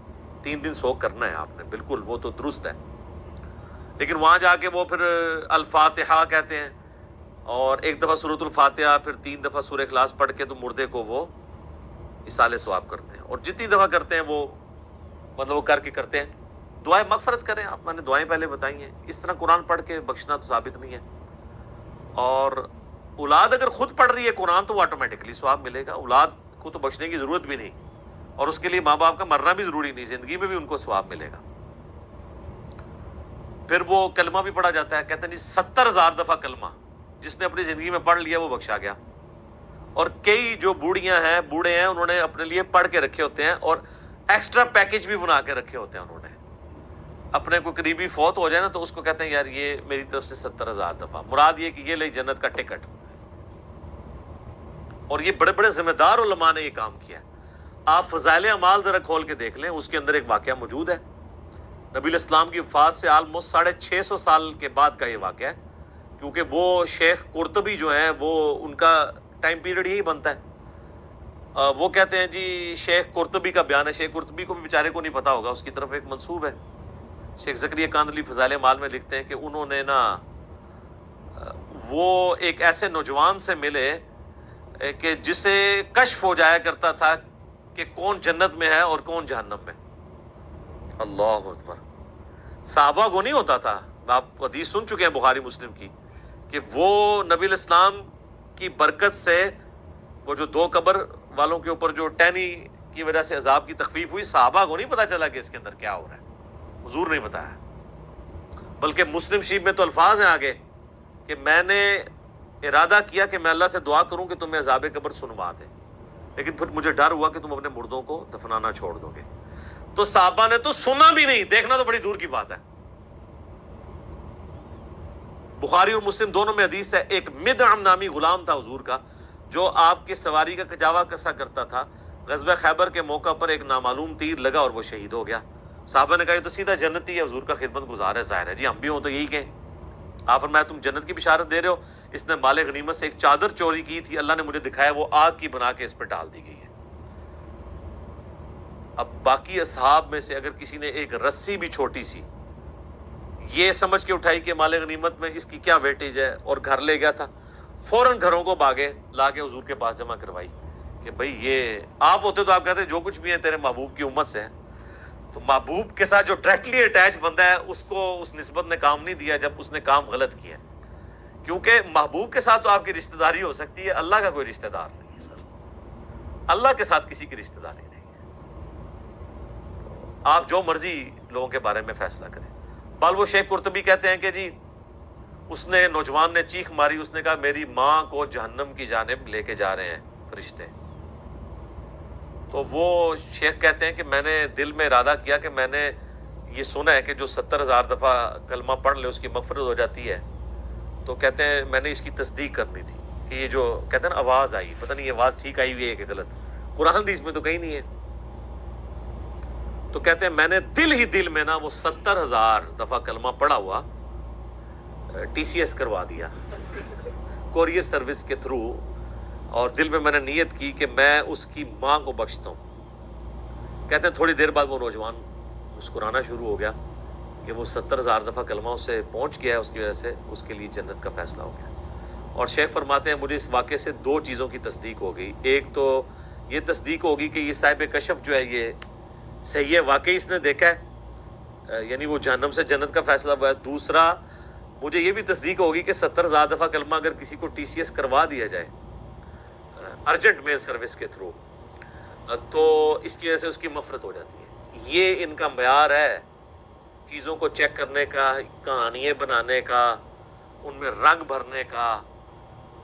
3 دن سوگ کرنا ہے آپ نے، بالکل وہ تو درست ہے، لیکن وہاں جا کے وہ پھر الفاتحہ کہتے ہیں اور ایک دفعہ سورۃ الفاتحہ، پھر 3 دفعہ سورہ اخلاص پڑھ کے تو مردے کو وہ اصالہ ثواب کرتے ہیں، اور جتنی دفعہ کرتے ہیں وہ مطلب وہ کر کے کرتے ہیں۔ دعائیں مغفرت کریں آپ، میں نے دعائیں پہلے بتائی ہیں، اس طرح قرآن پڑھ کے بخشنا تو ثابت نہیں ہے۔ اور اولاد اگر خود پڑھ رہی ہے قرآن تو وہ آٹومیٹکلی ثواب ملے گا، اولاد کو تو بخشنے کی ضرورت بھی نہیں، اور اس کے لیے ماں باپ کا مرنا بھی ضروری نہیں، زندگی میں بھی ان کو ثواب ملے گا۔ پھر وہ کلمہ بھی پڑھا جاتا ہے، کہتے ہیں 70,000 دفعہ کلمہ جس نے اپنی زندگی میں پڑھ لیا وہ بخشا گیا۔ اور کئی جو بوڑھیاں ہیں بوڑھے ہیں انہوں نے اپنے لیے پڑھ کے رکھے ہوتے ہیں، اور ایکسٹرا پیکج بھی بنا کے رکھے ہوتے ہیں انہوں نے۔ اپنے کوئی قریبی فوت ہو جائے نا تو اس کو کہتے ہیں یار یہ میری طرف سے 70,000 دفعہ، مراد یہ کہ یہ لے جنت کا ٹکٹ۔ اور یہ بڑے بڑے ذمہ دار علماء نے یہ کام کیا ہے۔ آپ فضائل اعمال ذرا کھول کے دیکھ لیں، اس کے اندر ایک واقعہ موجود ہے، نبی علیہ السلام کی وفات سے آلموسٹ 650 سال کے بعد کا یہ واقعہ ہے، کیونکہ وہ شیخ قرطبی جو ہیں وہ ان کا ٹائم پیریڈ یہی بنتا ہے. وہ کہتے ہیں جی شیخ قرطبی کا بیان ہے. شیخ قرطبی کو بھی بیچارے کو نہیں پتا ہوگا, اس کی طرف ایک منسوب ہے. شیخ زکریا کاندھلی فضائل اعمال میں لکھتے ہیں کہ انہوں نے نا وہ ایک ایسے نوجوان سے ملے کہ جسے کشف ہو جایا کرتا تھا کہ کون جنت میں ہے اور کون جہنم میں. اللہ اکبر. صحابہ کو نہیں ہوتا تھا. آپ حدیث سن چکے ہیں بخاری مسلم کی کہ وہ نبی الاسلام کی برکت سے وہ جو 2 قبر والوں کے اوپر جو ٹہنی کی وجہ سے عذاب کی تخفیف ہوئی, صحابہ کو نہیں پتا چلا کہ اس کے اندر کیا ہو رہا ہے. حضور نہیں بتایا. بلکہ مسلم شریف میں تو الفاظ ہیں آگے کہ میں نے ارادہ کیا کہ میں اللہ سے دعا کروں کہ تمہیں عذاب قبر سنوا دے, لیکن پھر مجھے ڈر ہوا کہ تم اپنے مردوں کو دفنانا چھوڑ دو گے. تو صحابہ نے تو سنا بھی نہیں, دیکھنا تو بڑی دور کی بات ہے. بخاری اور مسلم دونوں میں حدیث ہے, ایک مدعم نامی غلام تھا حضور کا جو آپ کی سواری کا کجاوا کسا کرتا تھا. غزوہ خیبر کے موقع پر ایک نامعلوم تیر لگا اور وہ شہید ہو گیا. صحابہ نے کہا یہ تو سیدھا جنتی ہے, حضور کا خدمت گزار ہے. ظاہر ہے جی ہم بھی ہوں تو یہی کہیں. آپ فرمایا تم جنت کی بشارت دے رہے ہو, اس نے مال غنیمت سے ایک چادر چوری کی تھی, اللہ نے مجھے دکھایا وہ آگ کی بنا کے اس پہ ڈال دی گئی ہے. اب باقی اصحاب میں سے اگر کسی نے ایک رسی بھی چھوٹی سی یہ سمجھ کے اٹھائی کہ مال غنیمت میں اس کی کیا ویٹیج ہے اور گھر لے گیا تھا, فوراً گھروں کو باغے لا کے حضور کے پاس جمع کروائی کہ بھئی یہ آپ ہوتے تو آپ کہتے جو کچھ بھی ہے تیرے محبوب کی امت سے ہے. تو محبوب کے ساتھ جو ڈائریکٹلی اٹیچ بندہ ہے اس کو اس نسبت نے کام نہیں دیا جب اس نے کام غلط کیا, کیونکہ محبوب کے ساتھ تو آپ کی رشتہ داری ہو سکتی ہے, اللہ کا کوئی رشتہ دار نہیں ہے سر. اللہ کے ساتھ کسی کی رشتہ داری نہیں ہے. تو آپ جو مرضی لوگوں کے بارے میں فیصلہ کریں. بال وہ شیخ قرطبی کہتے ہیں کہ جی اس نے نوجوان نے چیخ ماری, اس نے کہا میری ماں کو جہنم کی جانب لے کے جا رہے ہیں فرشتے. تو وہ شیخ کہتے ہیں کہ میں نے دل میں ارادہ کیا کہ میں نے یہ سنا ہے کہ جو 70,000 دفعہ کلمہ پڑھ لے اس کی مغفرت ہو جاتی ہے. تو کہتے ہیں میں نے اس کی تصدیق کرنی تھی کہ یہ جو کہتے ہیں نا آواز آئی, پتہ نہیں یہ آواز ٹھیک آئی ہوئی ہے کہ غلط, قرآن حدیث میں تو کہیں نہیں ہے. تو کہتے ہیں میں نے دل ہی دل میں نا وہ 70,000 دفعہ کلمہ پڑھا ہوا TCS کروا دیا کوریئر سروس کے تھرو, اور دل میں نے نیت کی کہ میں اس کی ماں کو بخشتا ہوں. کہتے ہیں تھوڑی دیر بعد وہ نوجوان مسکرانا شروع ہو گیا کہ وہ 70,000 دفعہ کلمہ اس سے پہنچ گیا ہے, اس کی وجہ سے اس کے لیے جنت کا فیصلہ ہو گیا. اور شیخ فرماتے ہیں مجھے اس واقعے سے 2 چیزوں کی تصدیق ہو گئی. ایک تو یہ تصدیق ہوگی کہ یہ صاحب کشف جو ہے یہ صحیح ہے, واقعی اس نے دیکھا ہے, یعنی وہ جہنم سے جنت کا فیصلہ ہوا ہے. دوسرا مجھے یہ بھی تصدیق ہوگی کہ 70,000 دفعہ کلمہ اگر کسی کو TCS کروا دیا جائے ارجنٹ میل سروس کے تھرو تو اس کی وجہ سے اس کی مغفرت ہو جاتی ہے. یہ ان کا معیار ہے چیزوں کو چیک کرنے کا, کہانیاں بنانے کا, ان میں رنگ بھرنے کا.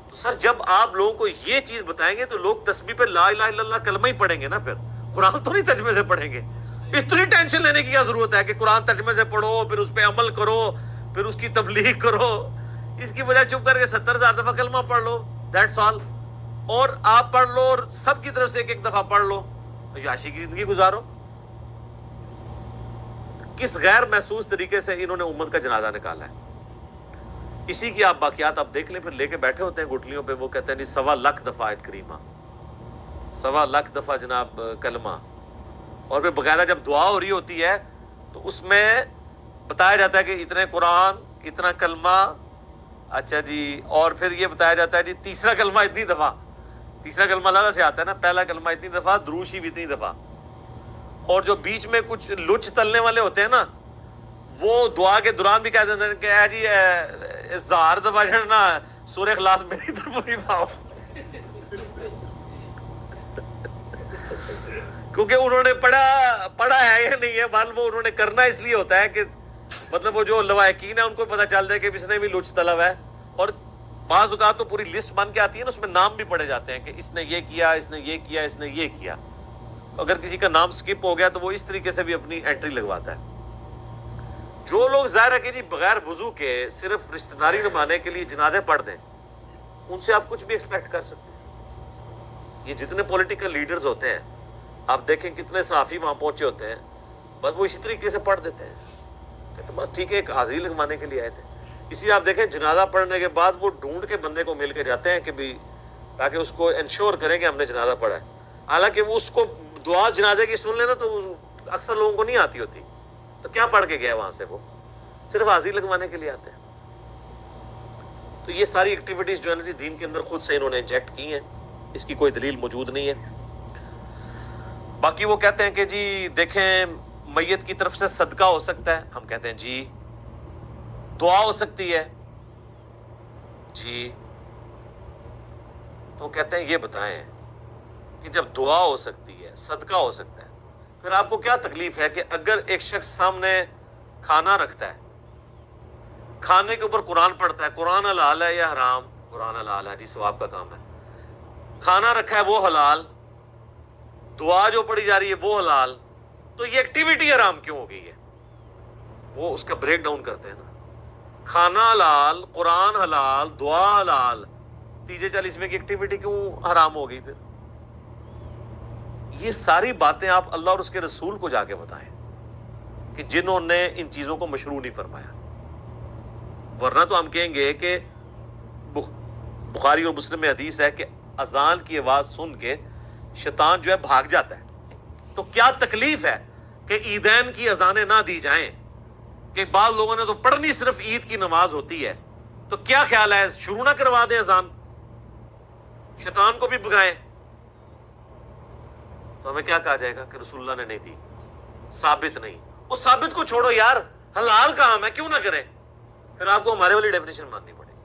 تو سر جب آپ لوگوں کو یہ چیز بتائیں گے تو لوگ تسبیح پہ لا الہ الا اللہ کلمہ ہی پڑھیں گے نا, پھر قرآن تو نہیں ترجمے سے پڑھیں گے. اتنی ٹینشن لینے کی کیا ضرورت ہے کہ قرآن ترجمے سے پڑھو, پھر اس پہ عمل کرو, پھر اس کی تبلیغ کرو. اس کی وجہ چپ کر کے 70,000 دفعہ کلمہ پڑھ لو, دیٹس آل. اور آپ پڑھ لو اور سب کی طرف سے ایک دفعہ پڑھ لو, عیاشی کی زندگی گزارو. کس غیر محسوس طریقے سے انہوں نے امت کا جنازہ نکالا ہے. اسی کی آپ باقیات آپ دیکھ لیں, پھر لے کے بیٹھے ہوتے ہیں گٹلیوں پہ. وہ کہتے ہیں نہیں 1.25 لاکھ دفعہ آیت کریمہ, 1.25 لاکھ دفعہ جناب کلمہ. اور پھر باقاعدہ جب دعا ہو رہی ہوتی ہے تو اس میں بتایا جاتا ہے کہ اتنے قرآن, اتنا کلمہ, اچھا جی, اور پھر یہ بتایا جاتا ہے جی تیسرا کلمہ اتنی دفعہ. تیسرا کلمہ اللہ سے آتا ہے نا, پہلا کلمہ اتنی دفعہ, درود شریف اتنی دفعہ. اور جو بیچ میں کچھ لچ تلنے والے ہوتے ہیں نا, وہ دعا کے دوران بھی کہہ دیتے ہیں کہ اے جی 1000 دفعہ جو ہے نا سورہ اخلاص میری طرف نہیں پاؤ, کیونکہ انہوں نے پڑھا ہے یا نہیں ہے. بال وہ انہوں نے کرنا اس لیے ہوتا ہے کہ مطلب وہ جو لواحقین ہیں ان کو پتہ چل جائے کہ اس نے بھی لچ طلب ہے. اور بعض اوقات تو پوری لسٹ بن کے آتی ہے نا, اس میں نام بھی پڑے جاتے ہیں کہ اس نے یہ کیا, اس نے یہ کیا, اس نے یہ کیا. اگر کسی کا نام سکپ ہو گیا تو وہ اس طریقے سے بھی اپنی انٹری لگواتا ہے. جو لوگ ظاہر ہے کہ جی بغیر وضو کے صرف رشتہ داری نبھانے کے لیے جنازے پڑھ دیں, ان سے آپ کچھ بھی ایکسپیکٹ کر سکتے ہیں. یہ جتنے پولیٹیکل لیڈرز ہوتے ہیں آپ دیکھیں کتنے صحافی وہاں پہنچے ہوتے ہیں, بس وہ اسی طریقے سے پڑھ دیتے ہیں کہ تو بس ٹھیک ہے ایک حاضری لگوانے کے لیے آئے تھے. اسی لیے آپ دیکھیں جنازہ پڑھنے کے بعد وہ ڈھونڈ کے بندے کو مل کے جاتے ہیں کہ بھی تاکہ اس کو انشور کریں کہ ہم نے جنازہ پڑھا ہے. حالانکہ وہ اس کو دعا جنازے کی سن لینا تو اکثر لوگوں کو نہیں آتی ہوتی, تو کیا پڑھ کے گیا وہاں سے, وہ صرف حاضری لگوانے کے لیے آتے ہیں. تو یہ ساری ایکٹیویٹیز جو ہے نا جی دین کے اندر خود سے انہوں نے انجیکٹ کی ہیں, اس کی کوئی دلیل موجود نہیں ہے. باقی وہ کہتے ہیں کہ جی دیکھیں میت کی طرف سے صدقہ ہو سکتا ہے, ہم کہتے ہیں جی. دعا ہو سکتی ہے جی. تو کہتے ہیں یہ بتائیں کہ جب دعا ہو سکتی ہے, صدقہ ہو سکتا ہے, پھر آپ کو کیا تکلیف ہے کہ اگر ایک شخص سامنے کھانا رکھتا ہے, کھانے کے اوپر قرآن پڑھتا ہے, قرآن حلال ہے یا حرام, قرآن حلال ہے جی, ثواب کا کام ہے. کھانا رکھا ہے وہ حلال, دعا جو پڑھی جا رہی ہے وہ حلال, تو یہ ایکٹیویٹی حرام کیوں ہو گئی ہے؟ وہ اس کا بریک ڈاؤن کرتے ہیں نا. کھانا حلال, قرآن حلال, دعا حلال, تیجے 40ویں کی ایکٹیویٹی کیوں حرام ہو گئی؟ پھر یہ ساری باتیں آپ اللہ اور اس کے رسول کو جا کے بتائیں کہ جنہوں نے ان چیزوں کو مشروع نہیں فرمایا. ورنہ تو ہم کہیں گے کہ بخاری اور مسلم میں حدیث ہے کہ اذان کی آواز سن کے شیطان جو ہے بھاگ جاتا ہے. تو کیا تکلیف ہے کہ عیدین کی اذانیں نہ دی جائیں؟ کہ بعض لوگوں نے تو پڑھنی صرف عید کی نماز ہوتی ہے, تو کیا خیال ہے شروع نہ کروا دیں اذان, شیطان کو بھی بگائیں؟ تو ہمیں کیا کہا جائے گا کہ رسول اللہ نے نہیں دی, ثابت نہیں. اس ثابت کو چھوڑو یار, حلال کام ہے کیوں نہ کریں؟ پھر آپ کو ہمارے والی ڈیفینیشن ماننی پڑے گی.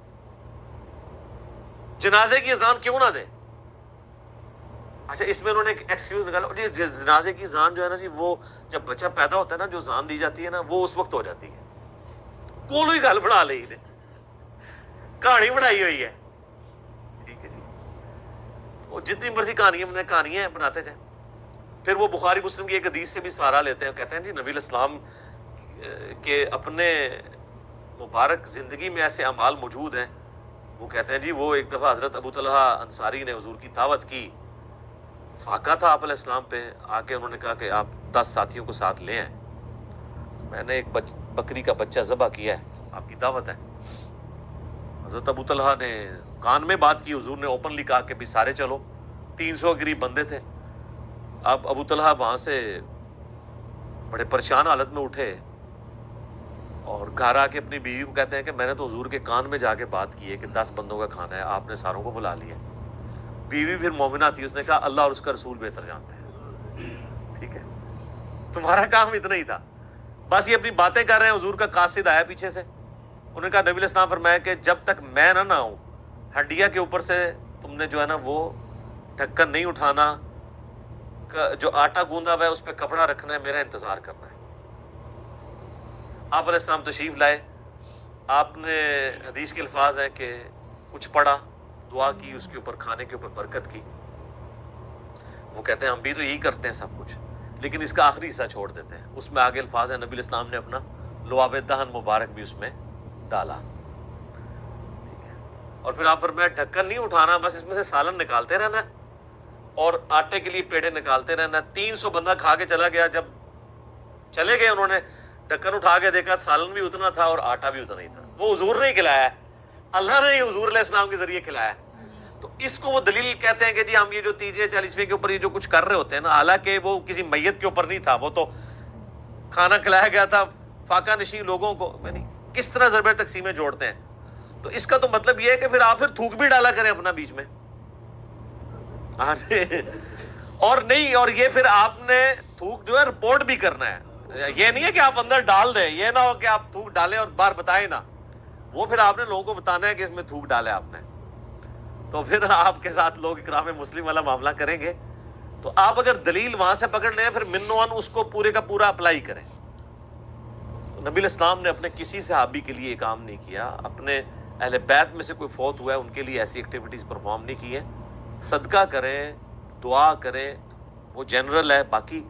جنازے کی اذان کیوں نہ دیں؟ اچھا اس میں انہوں نے ایک ایکسکیوز نکالا جی, جنازے کی اذان جو ہے نا جی, وہ جب بچہ پیدا ہوتا ہے نا, جو اذان دی جاتی ہے نا وہ اس وقت ہو جاتی ہے. کولو ہی گل بنا لی نے, کہانی بنائی ہوئی ہے. ٹھیک ہے جی, وہ جتنی مرضی کہانیاں بناتے جائیں. پھر وہ بخاری مسلم کی ایک حدیث سے بھی سہارا لیتے ہیں, کہتے ہیں جی نبی علیہ السلام کے اپنے مبارک زندگی میں ایسے اعمال موجود ہیں. وہ کہتے ہیں جی وہ ایک دفعہ حضرت ابو طلحہ انصاری نے حضور کی دعوت کی, فاقہ تھا آپ علیہ السلام پہ, آ کے انہوں نے کہا کہ آپ 10 ساتھیوں کو ساتھ لے آئیں, میں نے ایک بکری کا بچہ ذبح کیا ہے, آپ کی دعوت ہے. حضرت ابو طلحہ نے کان میں بات کی, حضور نے اوپنلی کہا کہ بھی سارے چلو. 300 قریب بندے تھے. اب ابو طلحہ وہاں سے بڑے پریشان حالت میں اٹھے اور گھر آ کے اپنی بیوی کو کہتے ہیں کہ میں نے تو حضور کے کان میں جا کے بات کی ہے کہ 10 بندوں کا کھانا ہے, آپ نے ساروں کو بلا لیا. بیوی پھر مومنہ تھی, اس نے کہا اللہ اور اس کا رسول بہتر جانتے ہیں. ٹھیک ہے, تمہارا کام اتنا ہی تھا, بس یہ اپنی باتیں کر رہے ہیں. حضور کا قاصد آیا پیچھے سے, انہوں نے کہا نبی علیہ السلام فرمایا کہ جب تک میں نہ آؤں, ہڈیا کے اوپر سے تم نے جو ہے نا وہ ڈھکن نہیں اٹھانا, جو آٹا گوندا ہوا ہے اس پہ کپڑا رکھنا ہے, میرا انتظار کرنا ہے. آپ علیہ السلام تشریف لائے. آپ نے حدیث کے الفاظ ہیں کہ کچھ پڑھا, دعا کی, اس کے اوپر کھانے کے اوپر برکت کی. وہ کہتے ہیں ہم بھی تو یہی کرتے ہیں سب کچھ, لیکن اس کا آخری حصہ چھوڑ دیتے ہیں. اس میں آگے الفاظ ہیں نبی علیہ السلام نے اپنا لعاب دہن مبارک بھی اس میں ڈالا. ٹھیک ہے, اور پھر آپ فرمایا ڈھکن نہیں اٹھانا, بس اس میں سے سالن نکالتے رہنا ہے اور آٹے کے لیے پیڑے نکالتے رہنا. 300 بندہ کھا کے چلا گیا. جب چلے گئے انہوں نے ڈھکن اٹھا کے دیکھا, سالن بھی اتنا تھا اور آٹا بھی اتنا ہی تھا. وہ حضور نے ہی کھلایا ہے, اللہ نے ہی حضور علیہ السلام کے ذریعے کھلایا ہے. تو اس کو وہ دلیل کہتے ہیں کہ جی ہم یہ جو تیجے 40ویں کے اوپر یہ جو کچھ کر رہے ہوتے ہیں نا, حالانکہ وہ کسی میت کے اوپر نہیں تھا, وہ تو کھانا کھلایا گیا تھا فاقہ نشین لوگوں کو. یعنی کس طرح ضرب تقسیمیں جوڑتے ہیں. تو اس کا تو مطلب یہ ہے کہ پھر آپ پھر تھوک بھی ڈالا کریں اپنا بیچ میں, اور نہیں, اور یہ پھر آپ نے تھوک جو ہے رپورٹ بھی کرنا ہے. یہ نہیں ہے کہ آپ اندر ڈال دیں, یہ نہ ہو کہ آپ تھوک ڈالیں اور بار بتائیں نا. وہ پھر آپ نے لوگوں کو بتانا ہے کہ اس میں تھوک ڈالے آپ نے, تو پھر آپ کے ساتھ لوگ اکرام مسلم والا معاملہ کریں گے. تو آپ اگر دلیل وہاں سے پکڑ لیں, پھر منوان اس کو پورے کا پورا اپلائی کریں. نبی علیہ السلام نے اپنے کسی صحابی کے لیے یہ کام نہیں کیا. اپنے اہل بیت میں سے کوئی فوت ہوا ہے ان کے لیے ایسی ایکٹیویٹیز پرفارم نہیں کی ہے. صدقہ کریں, دعا کریں, وہ جنرل ہے. باقی